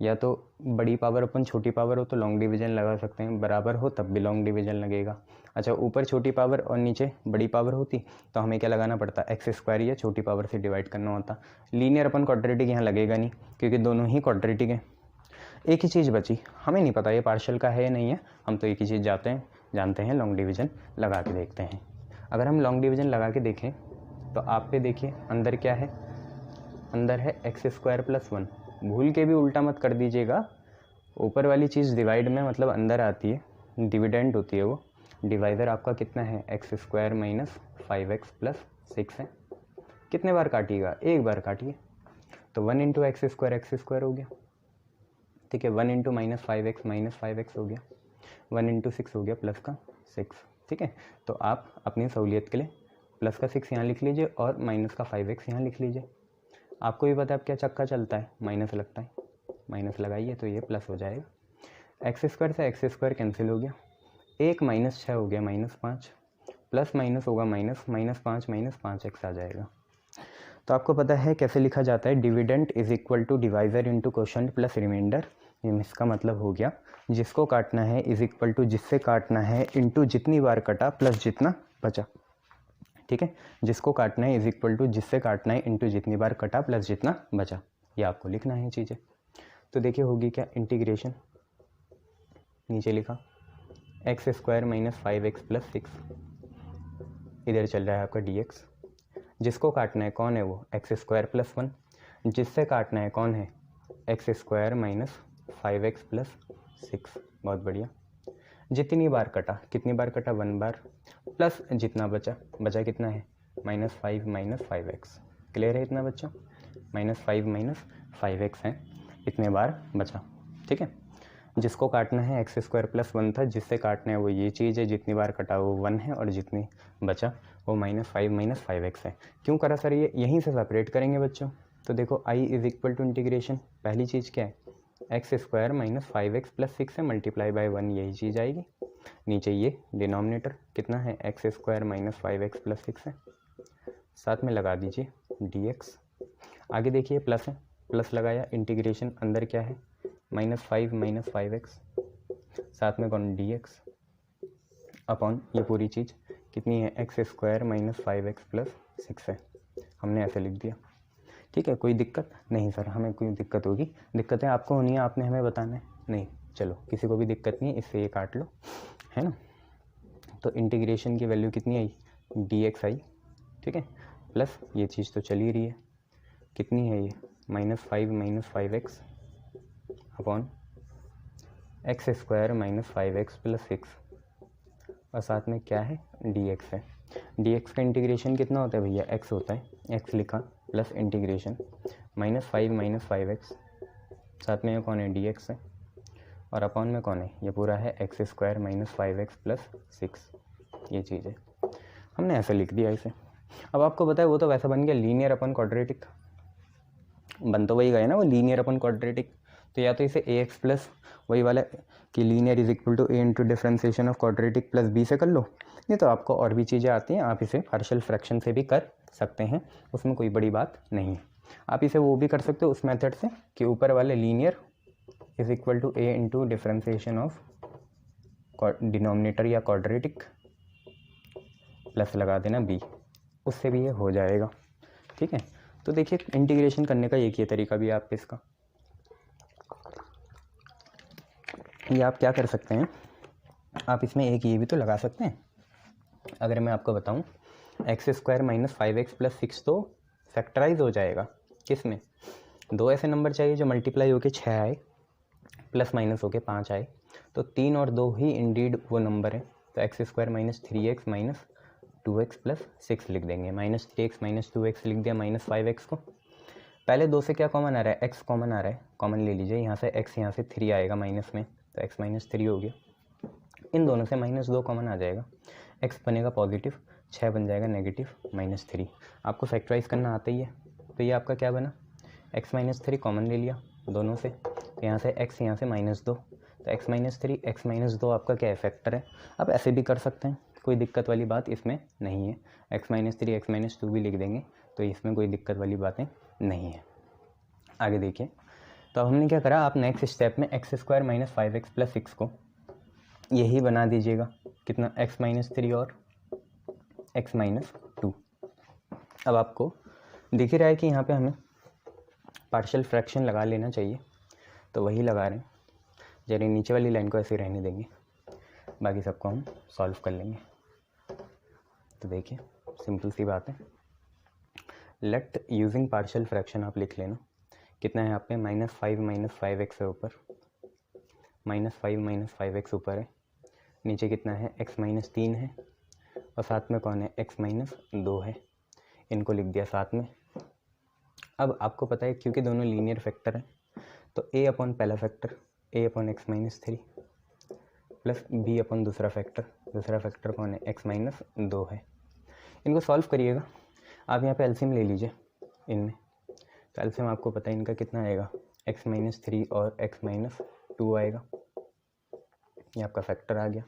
या तो बड़ी पावर अपन छोटी पावर हो तो लॉन्ग डिवीजन लगा सकते हैं, बराबर हो तब भी लॉन्ग डिवीजन लगेगा। अच्छा ऊपर छोटी पावर और नीचे बड़ी पावर होती तो हमें क्या लगाना पड़ता, x² या छोटी पावर से डिवाइड करना होता। लीनियर अपन क्वाड्रेटिक यहाँ लगेगा नहीं क्योंकि दोनों ही क्वाड्रेटिक हैं। एक ही चीज़ बची, हमें नहीं पता ये पार्शियल का है या नहीं है, हम तो एक ही चीज़ जानते हैं लॉन्ग डिवीजन लगा के देखते हैं। अगर हम लॉन्ग डिवीजन लगा के देखें तो आप पे देखिए अंदर क्या है, अंदर है x² प्लस 1, भूल के भी उल्टा मत कर दीजिएगा, ऊपर वाली चीज़ डिवाइड में मतलब अंदर आती है, डिविडेंड होती है वो, डिवाइडर आपका कितना है x² माइनस 5x प्लस 6 है। कितने बार काटिएगा, एक बार काटिए, तो 1 इंटू x² हो गया, ठीक है, 1 इंटू माइनस 5x हो गया, 1 इंटू 6 हो गया प्लस का 6। ठीक है, तो आप अपनी सहूलियत के लिए प्लस का 6 यहाँ लिख लीजिए और माइनस का 5x यहाँ लिख लीजिए। आपको भी पता है अब क्या चक्का चलता है, माइनस लगता है, माइनस लगाइए तो ये प्लस हो जाएगा। x² से x² कैंसिल हो गया, 1 माइनस 6 हो गया -5, प्लस माइनस होगा माइनस, -5 माइनस 5x आ जाएगा। तो आपको पता है कैसे लिखा जाता है, dividend is equal to divisor into quotient plus remainder. इसका मतलब हो गया जिसको काटना है इज इक्वल टू जिससे काटना है इंटू जितनी बार कटा प्लस जितना बचा। ठीक है, जिसको काटना है इज इक्वल टू जिससे काटना है इंटू जितनी बार कटा प्लस जितना बचा, ये आपको लिखना है चीज़ें। तो देखिए होगी क्या, इंटीग्रेशन नीचे लिखा x² माइनस 5x प्लस 6, इधर चल रहा है आपका dx, जिसको काटना है कौन है वो x² प्लस 1, जिससे काटना है कौन है x² माइनस 5x प्लस 6। बहुत बढ़िया। जितनी बार कटा, कितनी बार कटा, 1 बार, प्लस जितना बचा कितना है, -5 माइनस 5x। क्लियर है इतना बच्चों? -5 माइनस 5x है, इतने बार बचा। ठीक है, जिसको काटना है x² प्लस 1 था, जिससे काटना है वो ये चीज़ है, जितनी बार कटा वो 1 है और जितनी बचा वो -5 माइनस 5x है। क्यों करा सर ये? यहीं से सेपरेट करेंगे बच्चों। तो देखो i is equal to integration, पहली चीज़ क्या है, x² माइनस 5x प्लस 6 है, मल्टीप्लाई बाय 1, यही चीज़ आएगी। नीचे ये डिनोमिनेटर कितना है, x² माइनस 5x प्लस 6 है, साथ में लगा दीजिए dx। आगे देखिए प्लस है, प्लस लगाया, इंटीग्रेशन अंदर क्या है, -5 माइनस 5x, साथ में कौन, dx अपॉन ये पूरी चीज़ कितनी है, x² माइनस 5x प्लस 6 है। हमने ऐसे लिख दिया। ठीक है, कोई दिक्कत नहीं सर? हमें कोई दिक्कत होगी, दिक्कतें आपको होनी है, आपने हमें बताना है नहीं। चलो किसी को भी दिक्कत नहीं है, इससे ये काट लो, है ना। तो इंटीग्रेशन की वैल्यू कितनी आई, dx आई। ठीक है, प्लस ये चीज़ तो चल ही रही है, कितनी है ये, -5 minus 5x upon x² minus 5x plus 6, और साथ में क्या है, dx है। dx का इंटीग्रेशन कितना होता है भैया, x होता है, x लिखा प्लस इंटीग्रेशन -5 माइनस 5x, साथ में ये कौन है, dx है, और अपॉन में कौन है, ये पूरा है x² माइनस 5x प्लस 6, ये चीज़ है। हमने ऐसे लिख दिया इसे। अब आपको पता है वो तो वैसा बन गया लीनियर अपन क्वाड्रेटिक, बन तो वही गए ना वो, लीनियर अपन क्वाड्रेटिक। तो या तो इसे ax प्लस वही वाला कि linear is equal to a into differentiation of quadratic plus b से कर लो, नहीं तो आपको और भी चीज़ें आती हैं, आप इसे पार्शियल फ्रैक्शन से भी कर सकते हैं, उसमें कोई बड़ी बात नहीं है। आप इसे वो भी कर सकते हो उस मेथड से कि ऊपर वाले linear is equal to a into differentiation of denominator या क्वाड्रेटिक प्लस लगा देना b, उससे भी ये हो जाएगा। ठीक है, तो देखिए इंटीग्रेशन करने का एक ये तरीका भी आप इसका, ये आप क्या कर सकते हैं, आप इसमें एक ये भी तो लगा सकते हैं। अगर मैं आपको बताऊं x² माइनस 5x प्लस 6 तो फैक्टराइज हो जाएगा, किस में, दो ऐसे नंबर चाहिए जो मल्टीप्लाई होके 6 आए प्लस माइनस होके 5 आए, तो 3 और 2 ही इंडीड वो नंबर है। तो x² minus 3x minus 2x plus 6 लिख देंगे, -3x माइनस 2x लिख दिया, -5x को। पहले 2 से क्या कॉमन आ रहा है, x कॉमन आ रहा है, कॉमन ले लीजिए, यहाँ से x यहाँ से 3 आएगा माइनस में, तो x माइनस 3 हो गया। इन दोनों से -2 कॉमन आ जाएगा, x बनेगा पॉजिटिव, 6 बन जाएगा नेगेटिव -3। आपको फैक्टराइज करना आता ही है, तो ये आपका क्या बना, x माइनस 3 कॉमन ले लिया दोनों से, तो यहाँ से x यहाँ से -2, तो x माइनस 3 x माइनस 2 आपका क्या है, फैक्टर है। आप ऐसे भी कर सकते हैं, कोई दिक्कत वाली बात इसमें नहीं है, x माइनस 3 x माइनस 2 भी लिख देंगे, तो इसमें कोई दिक्कत वाली बातें नहीं है। आगे देखिए, तो अब हमने क्या करा, आप नेक्स्ट स्टेप में x² माइनस 5x प्लस 6 को यही बना दीजिएगा, कितना, x माइनस 3 और x माइनस 2। अब आपको दिख ही रहा है कि यहाँ पे हमें पार्शियल फ्रैक्शन लगा लेना चाहिए, तो वही लगा रहे हैं। जरा नीचे वाली लाइन को ऐसे रहने देंगे, बाकी सबको हम सॉल्व कर लेंगे। तो देखिए सिंपल सी बात है, लेट यूजिंग पार्शियल फ्रैक्शन आप लिख लेना, कितना है आप पे, -5 माइनस 5x है ऊपर, -5 माइनस 5x ऊपर है, नीचे कितना है, x माइनस 3 है, और साथ में कौन है, x माइनस 2 है, इनको लिख दिया साथ में। अब आपको पता है क्योंकि दोनों लीनियर फैक्टर हैं, तो a अपॉन पहला factor a upon x minus 3 plus b upon दूसरा फैक्टर कौन है, x माइनस 2 है। इनको सॉल्व करिएगा, आप यहाँ पे एलसीएम ले लीजिए इनमें, तो एलसीएम आपको पता है इनका कितना आएगा, x माइनस 3 और x माइनस 2 आएगा, ये आपका फैक्टर आ गया।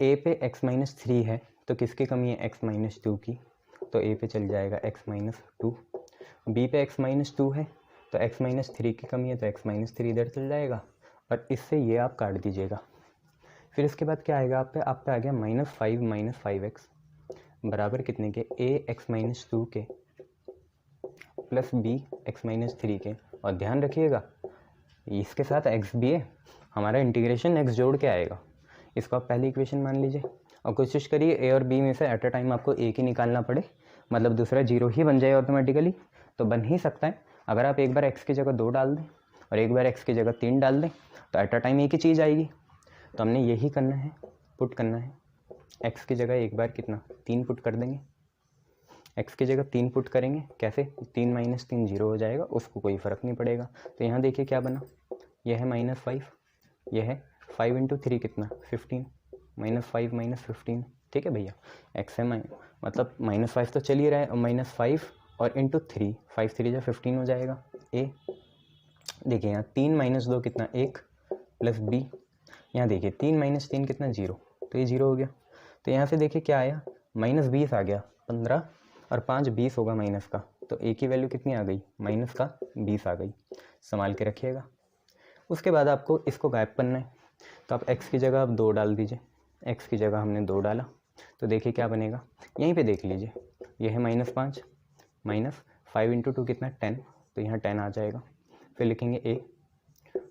a पे x माइनस 3 है, तो किसकी कमी है, x माइनस 2 की, तो a पे चल जाएगा x माइनस 2। b पे x माइनस 2 है, तो x माइनस 3 की कमी है, तो x माइनस 3 इधर चल जाएगा, और इससे ये आप काट दीजिएगा। फिर इसके बाद क्या आएगा आप पे आ गया -5 माइनस 5x बराबर कितने के, a x माइनस 2 के प्लस b x माइनस 3 के, और ध्यान रखिएगा इसके साथ x भी है, हमारा इंटीग्रेशन x जोड़ के आएगा, इसको आप पहली इक्वेशन मान लीजिए, और कोशिश करिए a और b में से एट अ टाइम आपको एक ही निकालना पड़े, मतलब दूसरा 0 ही बन जाए ऑटोमेटिकली, तो बन ही सकता है। अगर आप एक बार x की जगह 2 डाल दें और एक बार x की जगह 3 डाल दें तो एट अ टाइम एक ही चीज़ आएगी। तो हमने यही करना है, पुट करना है। x की जगह एक बार कितना 3 पुट कर देंगे, x की जगह 3 पुट करेंगे। कैसे? 3 माइनस 3 0 हो जाएगा, उसको कोई फ़र्क नहीं पड़ेगा। तो यहाँ देखिए क्या बना, यह है -5, यह है 5 इंटू 3 कितना 15, -5 -15। ठीक है भैया, x है मतलब -5 तो चल ही रहा है, -5 और इंटू 3, 5 3 जा 15 हो जाएगा। a देखिए यहाँ 3 माइनस 2 कितना 1 प्लस b, यहाँ देखिए 3 माइनस 3 कितना 0, तो ये 0 हो गया। तो यहाँ से देखिए क्या आया, -20 आ गया, 15 और 5 20 होगा माइनस का, तो a की वैल्यू कितनी आ गई, माइनस का 20 आ गई। संभाल के रखिएगा। उसके बाद आपको इसको गायब करना है, तो आप x की जगह आप 2 डाल दीजिए। x की जगह हमने 2 डाला, तो देखिए क्या बनेगा, यहीं पे देख लीजिए, यह है -5 माइनस 5 इंटू 2 कितना 10, तो यहाँ 10 आ जाएगा। फिर लिखेंगे a,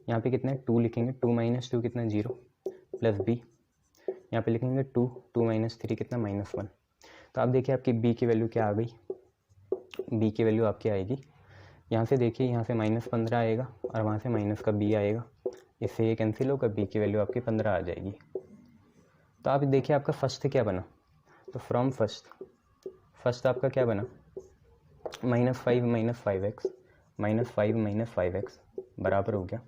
यहाँ पे कितना है 2 लिखेंगे, 2 माइनस 2 कितना 0 प्लस b, यहाँ पे लिखेंगे 2 2 माइनस 3 कितना -1। तो आप देखिए आपकी b की वैल्यू क्या आ गई, b की वैल्यू आपकी आएगी, यहाँ से देखिए यहाँ से -15 आएगा और वहाँ से माइनस का b आएगा, इससे ये कैंसिल होगा, b की वैल्यू आपकी 15 आ जाएगी। तो आप देखिए आपका फर्स्ट क्या बना, तो फ्रॉम फर्स्ट आपका क्या बना, -5 - 5x -5 - 5x बराबर हो गया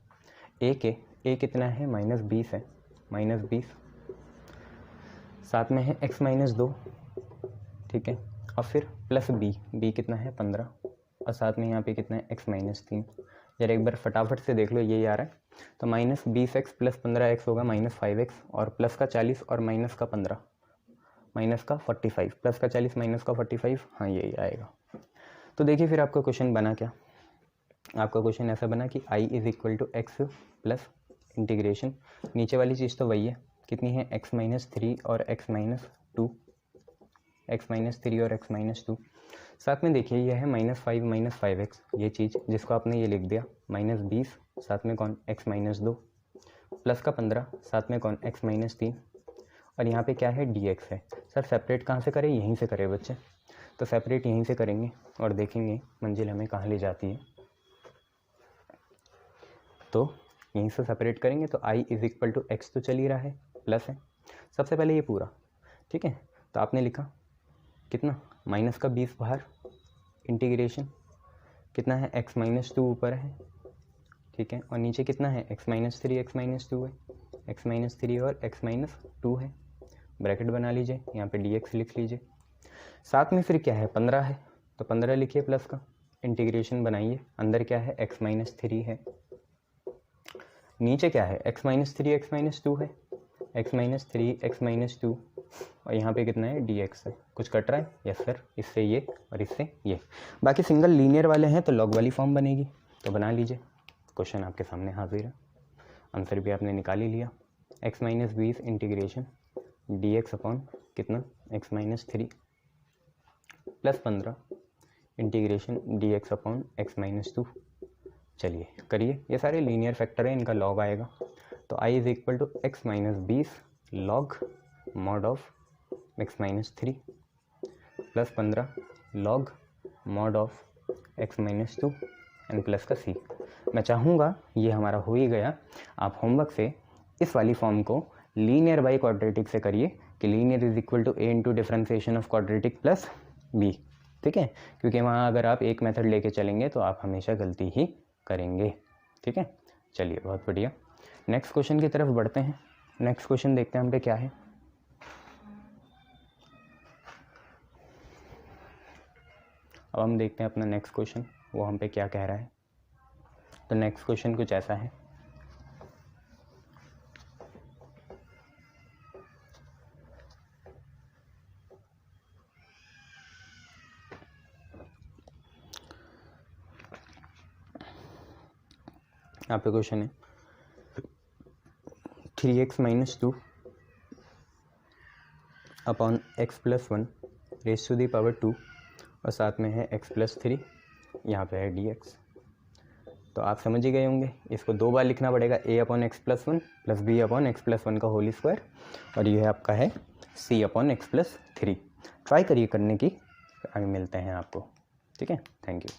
a कितना है, -20 है, -20 साथ में है x - 2, ठीक है, और फिर प्लस b कितना है 15, और साथ में यहाँ पे कितना है x - 3। जरा एक बार फटाफट से देख लो, यही आ रहा है, तो -20x प्लस 15x होगा -5x, और प्लस का 40 और माइनस का 15 माइनस का 45, प्लस का 40 माइनस का 45, हाँ यही आएगा। तो देखिए फिर आपका क्वेश्चन बना क्या, आपका क्वेश्चन ऐसा बना कि i = x प्लस इंटीग्रेशन, नीचे वाली चीज़ तो वही है, कितनी है x - 3 और x - 2, साथ में देखिए यह है -5 - 5x, ये चीज़ जिसको आपने ये लिख दिया, -20 साथ में कौन x - 2 प्लस का 15 साथ में कौन x - 3, और यहाँ पे क्या है dx है। सर सेपरेट कहाँ से करें, यहीं से करें बच्चे, तो सेपरेट यहीं से करेंगे और देखेंगे मंजिल हमें कहाँ ले जाती है। तो यहीं से सेपरेट करेंगे, तो i = x तो चल ही रहा है, प्लस है सबसे पहले ये पूरा, ठीक है। तो आपने लिखा कितना, माइनस का 20 बाहर, इंटीग्रेशन कितना है x - 2 ऊपर है, ठीक है, और नीचे कितना है x - 3 x - 2 है, x - 3 और x - 2 है, ब्रैकेट बना लीजिए, यहाँ पे dx लिख लीजिए। साथ में फिर क्या है 15 है, तो 15 लिखिए प्लस का, इंटीग्रेशन बनाइए, अंदर क्या है x - 3 है, नीचे क्या है x - 3 x - 2 है, x - 3 x - 2, और यहाँ पे कितना है dx है। कुछ कट रहा है, यस सर, इससे ये और इससे ये, बाकी सिंगल लीनियर वाले हैं तो लॉग वाली फॉर्म बनेगी, तो बना लीजिए। क्वेश्चन आपके सामने हाजिर है, आंसर भी आपने निकाल ही लिया, x - 20 इंटीग्रेशन dx अपॉन कितना x - 3 plus 15 integration dx upon x - 2। चलिए करिए, ये सारे लीनियर फैक्टर हैं, इनका लॉग आएगा, तो i = x - 20 log mod of x - 3 plus 15 log mod of x - 2 and plus का c। मैं चाहूँगा ये हमारा हो ही गया, आप होमवर्क से इस वाली फॉर्म को लीनियर बाई क्वाड्रेटिक से करिए कि linear = a into differentiation of quadratic plus b, ठीक है, क्योंकि वहाँ अगर आप एक मेथड लेके चलेंगे तो आप हमेशा गलती ही करेंगे, ठीक है। चलिए बहुत बढ़िया, नेक्स्ट क्वेश्चन की तरफ बढ़ते हैं। नेक्स्ट क्वेश्चन देखते हैं हम पे क्या है। अब हम देखते हैं अपना नेक्स्ट क्वेश्चन, वो हम पे क्या कह रहा है। तो नेक्स्ट क्वेश्चन कुछ ऐसा है, यहाँ पे क्वेश्चन है 3x - 2 upon x + 1 raise to the power 2, और साथ में है x + 3, यहाँ पे है dx। तो आप समझ ही गए होंगे, इसको 2 बार लिखना पड़ेगा, a/x + 1 प्लस b/x + 1 का होल स्क्वायर, और ये आपका है c/x + 3। ट्राई करिए करने की, आगे मिलते हैं आपको, ठीक है, थैंक यू।